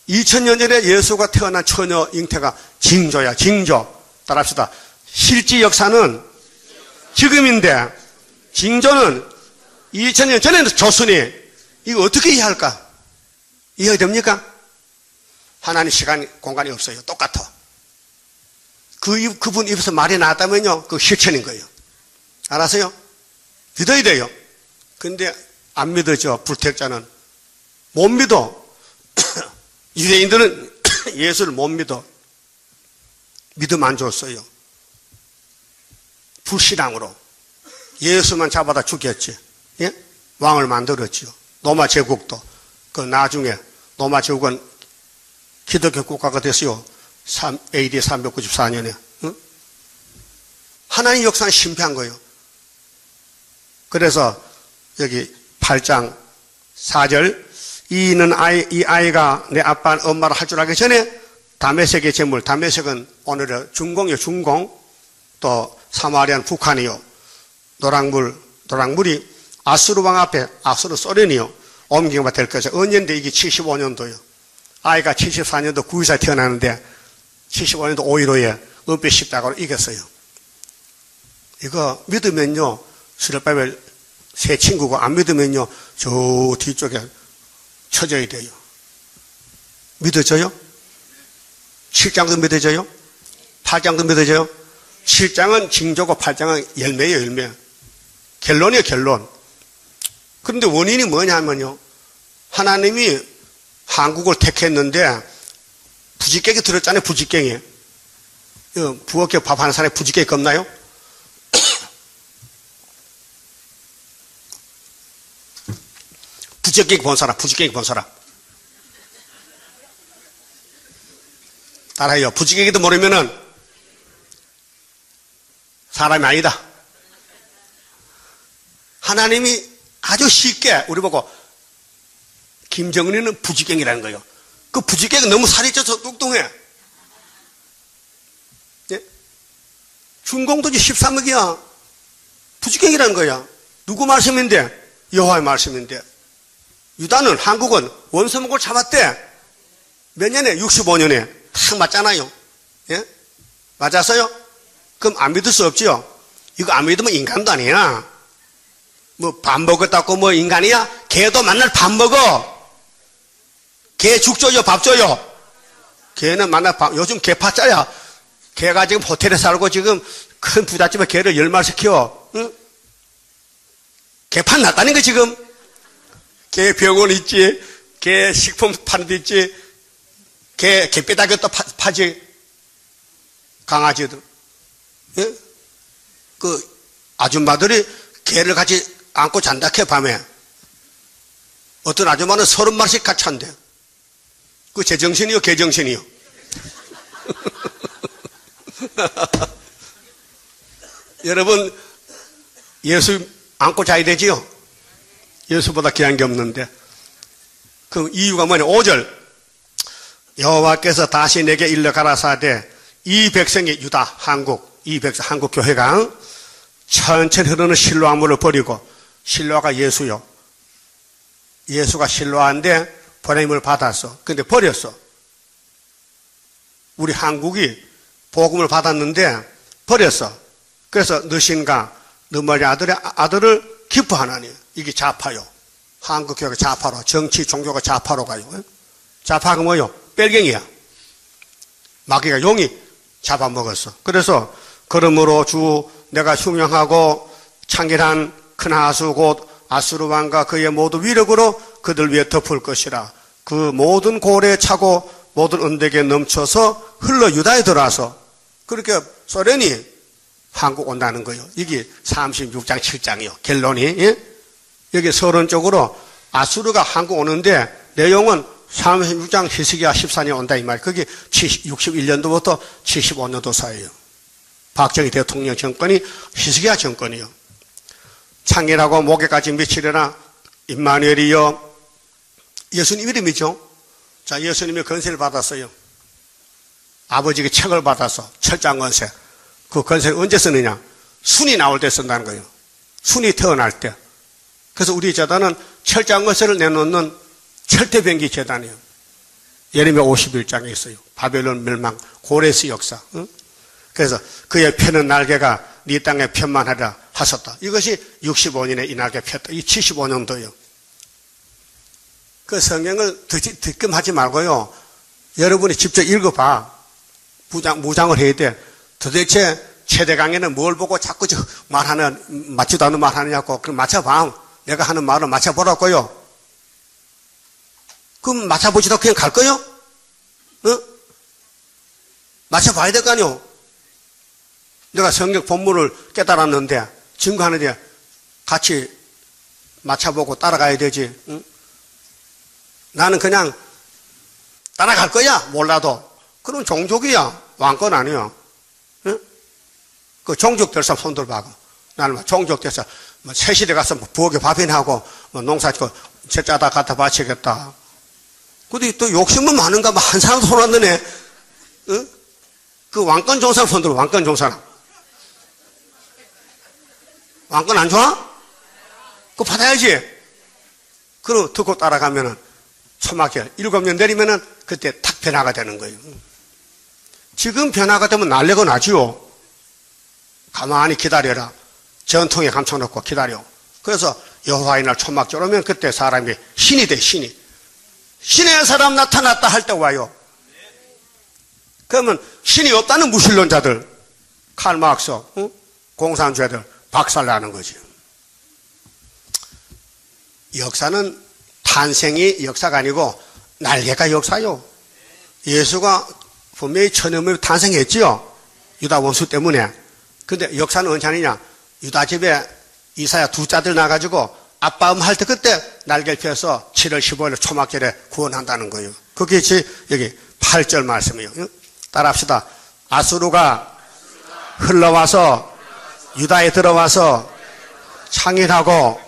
2000년 전에 예수가 태어난 처녀 잉태가 징조야. 징조. 따라합시다. 실제 역사는 지금인데 징조는 2000년 전에는 조선이. 이거 어떻게 이해할까? 이해됩니까? 하나님 시간 공간이 없어요. 똑같아. 그분 입에서 말이 나왔다면요 그 실천인 거예요. 알았어요? 믿어야 돼요. 근데 안 믿어져. 불택자는 못 믿어. 유대인들은 예수를 못 믿어. 믿음 안 줬어요. 불신앙으로 예수만 잡아다 죽였지. 예? 왕을 만들었지요. 로마 제국도. 그 나중에 로마 제국은 기독교 국가가 됐어요. AD 394년에. 응? 하나님 역사는 신비한 거예요. 그래서 여기 8장 4절 이 아이가 내 아빠 엄마를 할 줄 알기 전에 다메섹의 제물, 다메섹은 오늘의 중공이요, 중공. 또 사마리아는 북한이요. 노랑물이 아수르 왕 앞에, 아수르 소련이요. 옮기가 될 것이요. 언젠데 이게 75년도요. 아이가 74년도 9일에 태어나는데 75년도 5.15에 은폐 십자가로 이겼어요. 이거 믿으면요, 스룹바벨 새 친구고 안 믿으면요, 저 뒤쪽에 쳐져야 돼요. 믿어져요? 7장도 믿어져요? 8장도 믿어져요? 7장은 징조고 8장은 열매예요, 열매. 결론이에요, 결론. 그런데 원인이 뭐냐면요, 하나님이 한국을 택했는데 부지깽이 들었잖아요, 부지깽이. 부엌에 밥하는 사람이 부지깽이 겁나요? 부지깽이 본 사람, 부지깽이 본 사람. 따라해요. 부지깽이도 모르면은 사람이 아니다. 하나님이 아주 쉽게 우리 보고 김정은이는 부지깽이라는 거예요. 그 부지깽이 너무 살이 쪄서 뚱뚱해. 예? 중공도지 13억이야. 부지깽이라는 거야. 누구 말씀인데? 여호와의 말씀인데. 유다는, 한국은 원수목을 잡았대. 몇 년에? 65년에. 딱 맞잖아요. 예? 맞았어요? 그럼 안 믿을 수 없지요? 이거 안 믿으면 인간도 아니야. 뭐 밥 먹었다고 뭐 인간이야? 개도 만날 밥 먹어. 개 죽 줘요, 밥 줘요? 개는 만날 밥, 요즘 개 파짜야. 개가 지금 호텔에 살고 지금 큰 부잣집에 개를 10마리씩 키워. 응? 개판 났다는 거 지금. 개 병원 있지, 개 식품 파는 데 있지, 개 뼈다귀도 파지, 강아지들. 예? 그 아줌마들이 개를 같이 안고 잔다 캐, 밤에. 어떤 아줌마는 30마리씩 같이 한대. 그 제정신이요, 개정신이요? 여러분, 예수 안고 자야 되지요? 예수보다 귀한 게 없는데. 그 이유가 뭐냐? 5절. 여호와께서 다시 내게 일러 가라사대 이 백성이 유다, 한국, 이 백성, 한국 교회가 천천히 흐르는 실로아 물을 버리고, 실로아가 예수요. 예수가 실로아인데 보냄을 받았어. 근데 버렸어. 우리 한국이 복음을 받았는데 버렸어. 그래서 너신과 너머리 아들을 기뻐하나니. 이게 좌파요. 한국 교회가 좌파로, 정치, 종교가 좌파로 가요. 좌파가 뭐요? 뺄갱이야. 마귀가 용이 잡아먹었어. 그래서 그러므로 주 내가 흉영하고 창길한 큰 하수 곧 아수르 왕과 그의 모든 위력으로 그들 위에 덮을 것이라. 그 모든 고래에 차고 모든 언덕에 넘쳐서 흘러 유다에 들어와서 그렇게 소련이 한국 온다는 거예요. 이게 36장 7장이요. 결론이. 예? 여기 서론적으로 아수르가 한국 오는데 내용은 36장 히스기야 14년 온다 이 말. 그게 61년도부터 75년도 사이에요. 박정희 대통령 정권이 히스기야 정권이요. 창일하고 목에까지 미치려나 임마누엘이요. 예수님 이름이죠. 자, 예수님이 건세를 받았어요. 아버지가 책을 받아서 철장 건세. 그 건세를 언제 쓰느냐? 순이 나올 때 쓴다는 거예요. 순이 태어날 때. 그래서 우리 재단은 철장 건세를 내놓는 철대병기 재단이에요. 예레미야 51장에 있어요. 바벨론 멸망, 고레스 역사. 응? 그래서 그의 펴는 날개가 네 땅에 편만하라 하셨다. 이것이 65년에 이 날개 폈다. 이 75년도요. 그 성경을 득금하지 말고요. 여러분이 직접 읽어봐. 무장을 해야 돼. 도대체 최대강에는 뭘 보고 자꾸 말하는, 맞지도 않는 말 하느냐고. 그럼 맞춰봐. 내가 하는 말을 맞춰보라고요. 그럼 맞춰보지도 그냥 갈 거요? 어? 맞춰봐야 될 거 아니요? 내가 성경 본문을 깨달았는데, 증거하는데 같이 맞춰보고 따라가야 되지. 응? 나는 그냥 따라갈 거야. 몰라도. 그럼 종족이야. 왕권 아니야. 응? 그 종족 될 사람 손들 봐고. 나는 종족 돼서 새시대 가서 부엌에 밥이나 하고 농사 짓고 제짜다 갖다 바치겠다. 근데 또 욕심은 많은가 봐. 한 사람도 손 안 드네. 응? 그 왕권 종사람 손 들어. 왕권 종사람. 왕권 안 좋아? 그거 받아야지. 그럼 듣고 따라가면은 초막절 7년 내리면은 그때 탁 변화가 되는 거예요. 지금 변화가 되면 날래가 나지요. 가만히 기다려라. 전통에 감춰놓고 기다려. 그래서 여호와의 날 초막절 오면 그때 사람이 신이 돼. 신이. 신의 사람 나타났다 할 때 와요. 그러면 신이 없다는 무신론자들, 칼마크스, 응? 공산주의들 박살나는 거지. 역사는 탄생이 역사가 아니고 날개가 역사요. 예수가 분명히 천연을 탄생했지요. 유다 원수 때문에. 근데 역사는 언제 하느냐? 유다 집에 이사야 두 짤들 나가지고 아빠음 할 때 그때 날개를 펴서 7월 15일 초막절에 구원한다는 거예요. 그게 여기 8절 말씀이에요. 따라합시다. 아수르가 흘러와서 유다에 들어와서 창인하고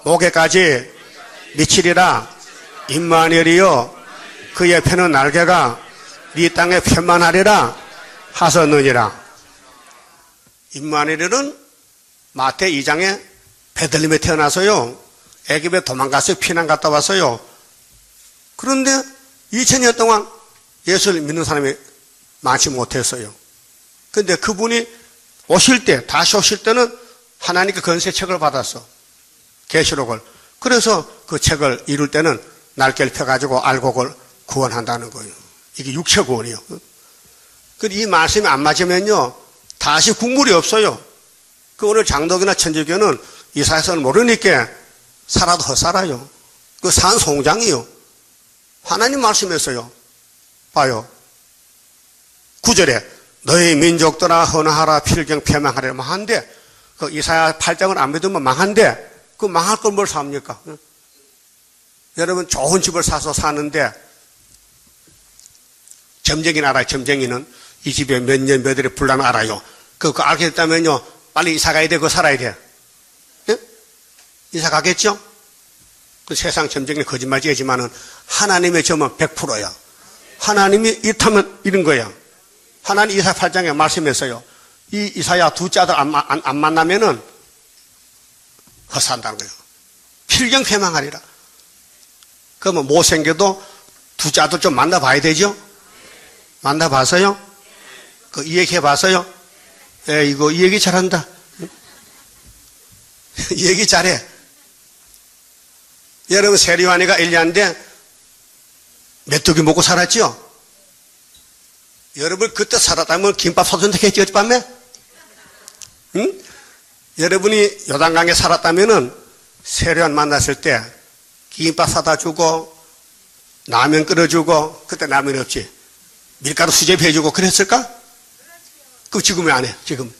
목에까지 미치리라. 임마누엘이여 그의 펴는 날개가 네 땅에 편만하리라 하셨느니라. 임마누엘은 마태 2장에 베들레헴에 태어나서요. 애굽에 도망가서 피난 갔다 왔어요. 그런데 2000년 동안 예수를 믿는 사람이 많지 못했어요. 그런데 그분이 오실 때, 다시 오실 때는 하나님께 건세책을 받았어. 계시록을. 그래서 그 책을 이룰 때는 날개를 펴가지고 알곡을 구원한다는 거예요. 이게 육체 구원이요. 근데 이 말씀이 안 맞으면요, 다시 국물이 없어요. 그 오늘 장독이나 천주교는 이사야서는 모르니까 살아도 헛살아요. 그 산 송장이요. 하나님 말씀했어요. 봐요. 9절에 너희 민족들아 헌화하라 필경 폐망하라 망한데 그 이사야 8장을 안 믿으면 망한데 그 망할 걸 뭘 삽니까? 여러분 좋은 집을 사서 사는데 점쟁이는 알아요. 점쟁이는 이 집에 몇 년 몇 월에 불나면 알아요. 그거 알게 됐다면요 빨리 이사 가야 돼. 그거 살아야 돼. 예? 이사 가겠죠? 그 세상 점쟁이는 거짓말 지지만은 하나님의 점은 100%야. 하나님이 이타면 이런 거야. 하나님 이사야 8장에 말씀했어요. 이 이사야 두 자들 안 만나면은 헛산다는 거예요. 필경패망하리라. 그러면 못생겨도 두 자들 좀 만나봐야 되죠? 만나봤어요? 그 이 얘기 해봤어요? 예, 이거 이 얘기 잘한다. 이 얘기 잘해. 여러분 세리와니가 엘리야인데 메뚜기 먹고 살았지요? 여러분 그때 살았다면 김밥 사준다겠지 어젯밤에? 응? 여러분이 요단강에 살았다면은 세리완 만났을 때 김밥 사다 주고 라면 끓여주고 그때 라면 없지 밀가루 수제해주고 그랬을까? 그럼 지금 왜 안 해? 지금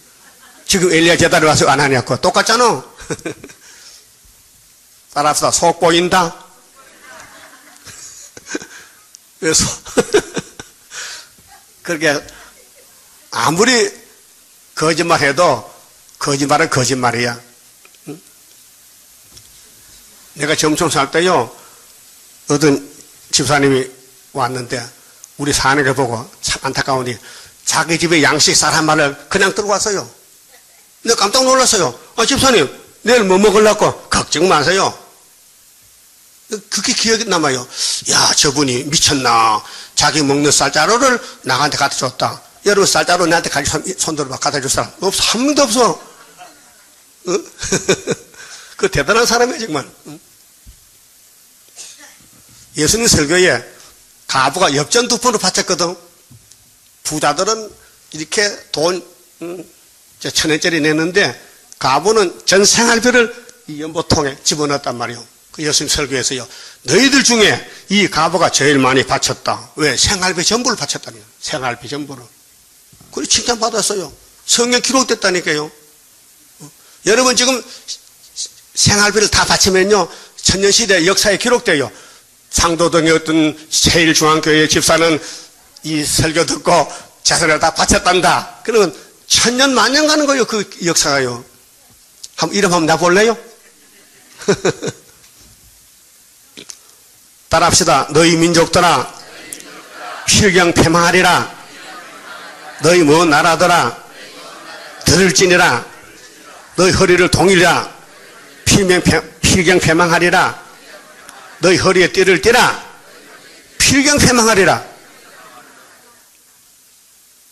엘리야 제자리 와서 안 하냐고 똑같잖아. 따라합시다. 속 보인다. 그래서 그렇게 아무리 거짓말해도 거짓말은 거짓말이야. 응? 내가 점촌 살 때요 어떤 집사님이 왔는데 우리 사는 거 보고 참 안타까우니 자기 집에 양식 쌀 한 마리를 그냥 들어왔어요. 내가 깜짝 놀랐어요. 아 집사님 내일 뭐 먹으려고? 걱정 마세요. 그게 기억이 남아요. 야 저분이 미쳤나. 자기 먹는 쌀자루를 나한테 갖다 줬다. 여러분 쌀자루 나한테 손들어 갖다 줄 사람 없어. 한 명도 없어. 응? 그 대단한 사람이에요 정말. 응? 예수님 설교에 가부가 엽전 2푼을 바쳤거든. 부자들은 이렇게 돈 1,000원짜리 내는데 가부는 전 생활비를 이 연보통에 집어넣었단 말이에요. 그 예수님 설교에서요. 너희들 중에 이 가부가 제일 많이 바쳤다. 왜? 생활비 전부를 바쳤다니요. 생활비 전부를. 그리고 칭찬받았어요. 성경 기록됐다니까요. 여러분 지금 생활비를 다 바치면요, 천년시대 역사에 기록돼요. 상도동의 어떤 제일중앙교회 집사는 이 설교 듣고 재산을 다 바쳤단다. 그러면 천년 만년 가는 거예요, 그 역사가요. 이름 한번 내볼래요? 따라합시다. 너희 민족들아, 필경패망하리라. 너희 먼 나라들아, 들을지니라. 너희 허리를 동이라. 필경패망하리라. 너희 허리에 띠를 띠라. 필경패망하리라.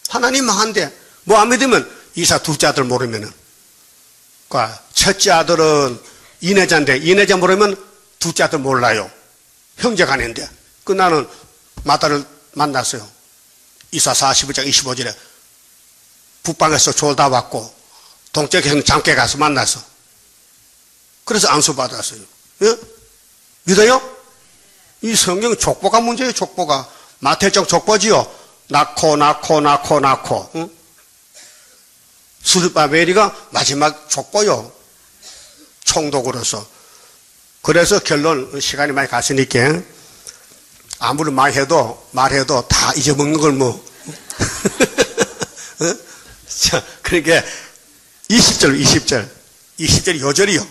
하나님 망한데 뭐 안 믿으면 이사 둘째 아들 모르면은, 첫째 아들은 이내자인데 이내자 모르면 둘째 아들 몰라요. 형제간인데. 나는 마다를 만났어요. 이사 41장 25절에 북방에서 졸다 왔고 동쪽에서 장께 가서 만나서, 그래서 안수 받았어요. 예? 믿어요? 이 성경 족보가 문제예요. 족보가 마태적 족보지요. 낳고 응? 수르바벨이가 마지막 족보요. 총독으로서. 그래서 결론, 시간이 많이 갔으니까 아무리 말해도 다 잊어먹는 걸 뭐. 자, 그러니까 20절 요절이요.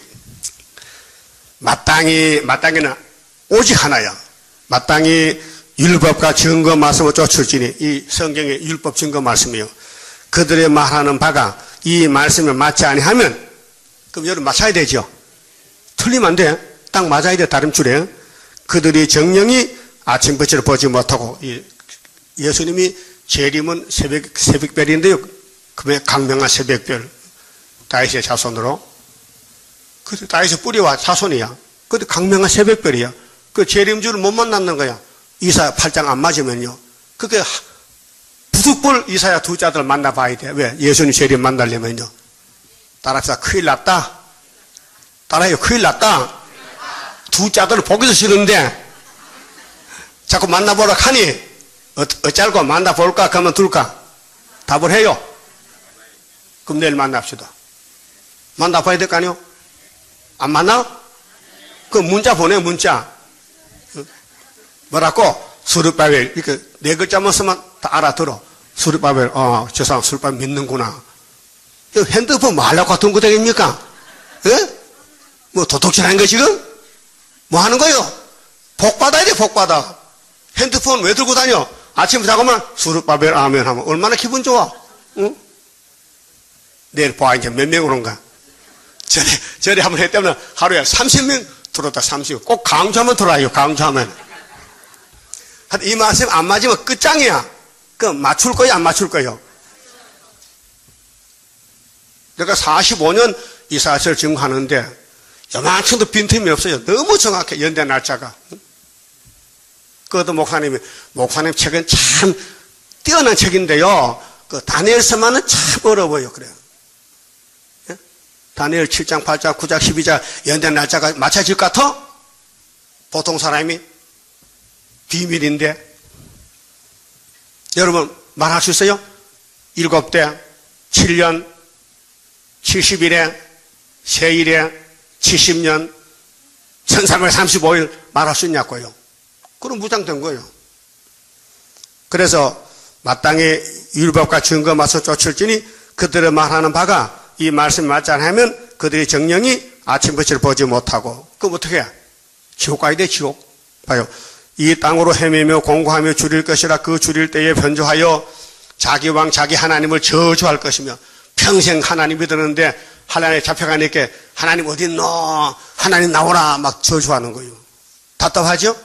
마땅히는 오직 하나야. 마땅히 율법과 증거 말씀을 쫓을지니, 이 성경의 율법 증거 말씀이요. 그들의 말하는 바가 이 말씀에 맞지 아니하면, 그럼 여러분 맞춰야 되죠. 틀리면 안 돼. 딱 맞아야 돼. 다른 줄에. 그들이 정령이 아침빛을 보지 못하고, 예수님이 재림은 새벽별인데요. 그 강명한 새벽별. 다윗의 자손으로. 그 다윗의 뿌리와 자손이야. 근데 강명한 새벽별이야. 그 재림주를 못 만났는 거야. 이사야 8장 안 맞으면요. 그게 부득불 이사야 둘째 아들 만나봐야 돼. 왜? 예수님 재림 만나려면요. 따라합시다. 큰일 났다. 따라해요. 큰일 났다. 둘째 아들을 보기도 싫은데 자꾸 만나보라 하니 어쩔까? 만나볼까? 그러면 둘까? 답을 해요. 그럼 내일 만납시다. 만나봐야 될 거 아니요? 안 만나? 그 문자 보내, 문자. 뭐라고? 수르바벨. 이렇게 네 글자만 쓰면 다 알아들어. 수르바벨. 저 사람 수르바벨 믿는구나. 핸드폰 뭐 하려고 같은 거 되겠습니까? 예? 뭐 도둑질하는 거 지금? 뭐 하는 거예요? 복 받아야 돼, 복 받아. 핸드폰 왜 들고 다녀? 아침에 자고만 수르바벨 아멘 하면 얼마나 기분 좋아? 응? 내일 봐, 이제 몇 명 오는가? 전에 한번 했다면 하루에 30명 들어왔다, 30. 꼭 강조하면 들어와요, 강조하면. 이 말씀 안 맞으면 끝장이야. 그럼 맞출 거예요, 안 맞출 거예요? 내가 45년 이사야서를 증거하는데 요만큼도 빈틈이 없어요. 너무 정확해, 연대 날짜가. 그것도 목사님 책은 참 뛰어난 책인데요. 그 다니엘서만은 참 어려워요, 그래요. 예? 다니엘 7장, 8장, 9장, 12장 연대 날짜가 맞춰질 것 같아? 보통 사람이 비밀인데. 여러분 말할 수 있어요? 7대, 7년, 70일에, 세일에, 70년, 1335일 말할 수 있냐고요. 그럼 무장된 거예요. 그래서 마땅히 율법과 증거 맞서 쫓을지니 그들의 말하는 바가 이 말씀이 맞지 않으면 그들의 정령이 아침빛을 보지 못하고, 그럼 어떻게 해? 지옥 가야 돼, 지옥. 봐요. 이 땅으로 헤매며 공고하며 줄일 것이라. 그 줄일 때에 변조하여 자기 왕 자기 하나님을 저주할 것이며. 평생 하나님 믿었는데 하나님에 잡혀가니까 하나님 어디 있노? 하나님 나오라 막 저주하는 거예요. 답답하죠?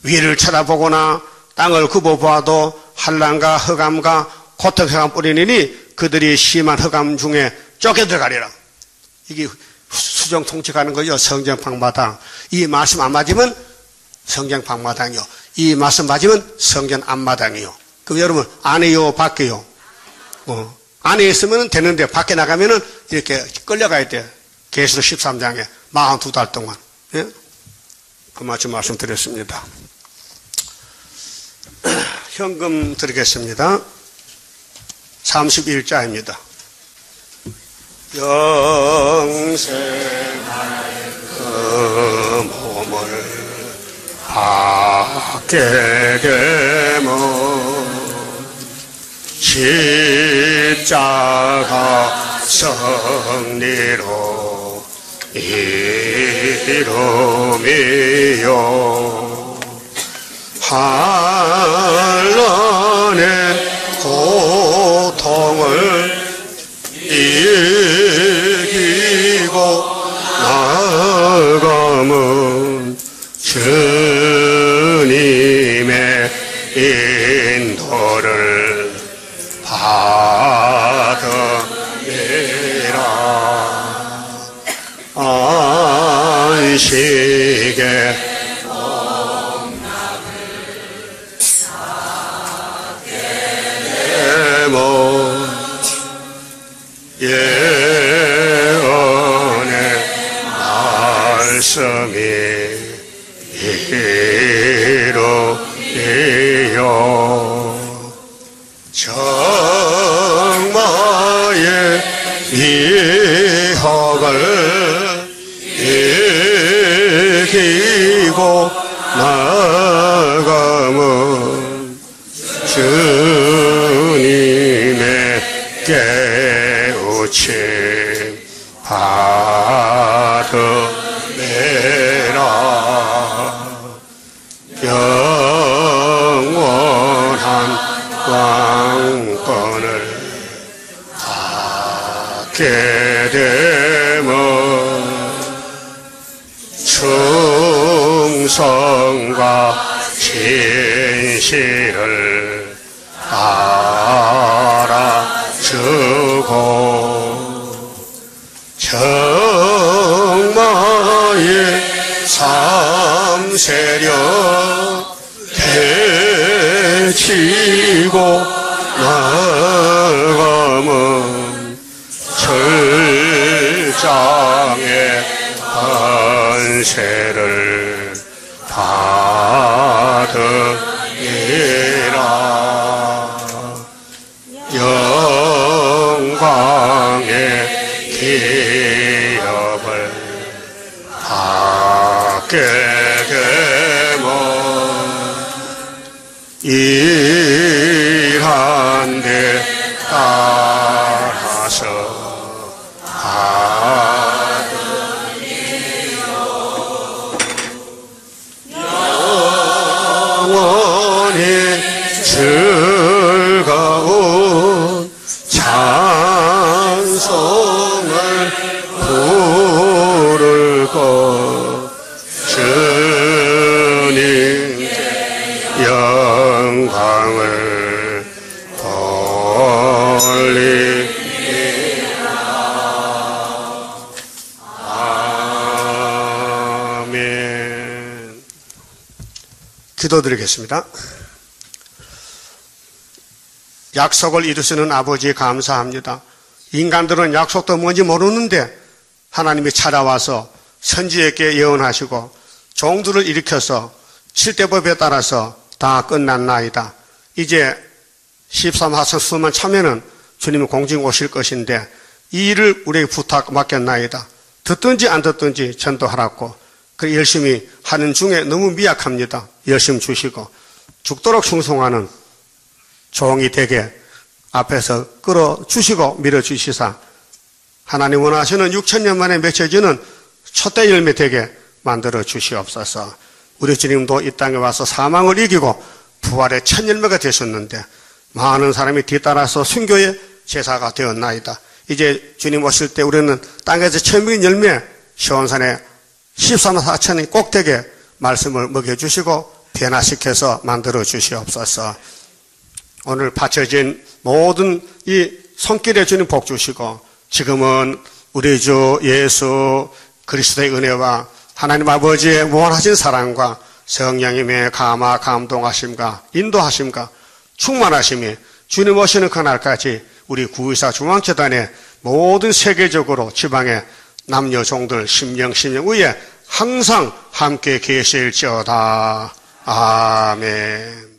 위를 쳐다보거나 땅을 굽어보아도 환난과 흑암과 고통해가 뿌리니 그들이 심한 흑암 중에 쫓겨들어가리라. 이게 수정 통치가는 거죠. 성경 방마당. 이 말씀 안 맞으면 성경 방마당이요. 이 말씀 맞으면 성경 앞마당이요. 그럼 여러분 안에요, 밖에요? 안에 있으면 되는데 밖에 나가면은 이렇게 끌려가야 돼. 계시록 13장에 42달 동안. 예? 그만큼 말씀드렸습니다. 현금 드리겠습니다. 31자입니다. 영생할 그 몸을 받게 되면 십자가 승리로 이루미요 한란의 고통을 이기고 나가면 주님의 인도를 받으리라. 안식에 예언의 말씀이 이루리요 정마의 위협을 이기고 나가면 주님의 깨우침 받으리라. 영원한 왕권을 받게 되면 충성과 진실을 알아주고 정마의 삼세력 되치고 나가면 철장의 권세를 받으리라. 영광의 기업을 받게 되면 일한 데 따라서 영원히 즐거운 찬송을 부를 것 주님께 영광을 돌리리라. 아멘. 기도드리겠습니다. 약속을 이루시는 아버지 감사합니다. 인간들은 약속도 뭔지 모르는데 하나님이 찾아와서 선지에게 예언하시고 종들을 일으켜서 칠대법에 따라서 다 끝났나이다. 이제 13하선 수만 차면은 주님이 공중 오실 것인데 이 일을 우리에게 부탁 맡겼나이다. 듣든지 안 듣든지 전도하라고. 그 열심히 하는 중에 너무 미약합니다. 열심 주시고 죽도록 충성하는 종이 되게 앞에서 끌어주시고 밀어주시사 하나님 원하시는 6,000년 만에 맺혀지는 첫대 열매 되게 만들어 주시옵소서. 우리 주님도 이 땅에 와서 사망을 이기고 부활의 첫 열매가 되셨는데 많은 사람이 뒤따라서 순교의 제사가 되었나이다. 이제 주님 오실 때 우리는 땅에서 처음인 열매 시온산의 13만 4천이 꼭 되게 말씀을 먹여주시고 변화시켜서 만들어 주시옵소서. 오늘 바쳐진 모든 이 손길에 주님 복 주시고 지금은 우리 주 예수 그리스도의 은혜와 하나님 아버지의 무한하신 사랑과 성령님의 감화 감동하심과 인도하심과 충만하심이 주님 오시는 그날까지 우리 구의사 중앙재단의 모든 세계적으로 지방의 남녀 종들 심령 위에 항상 함께 계실지어다. 아멘.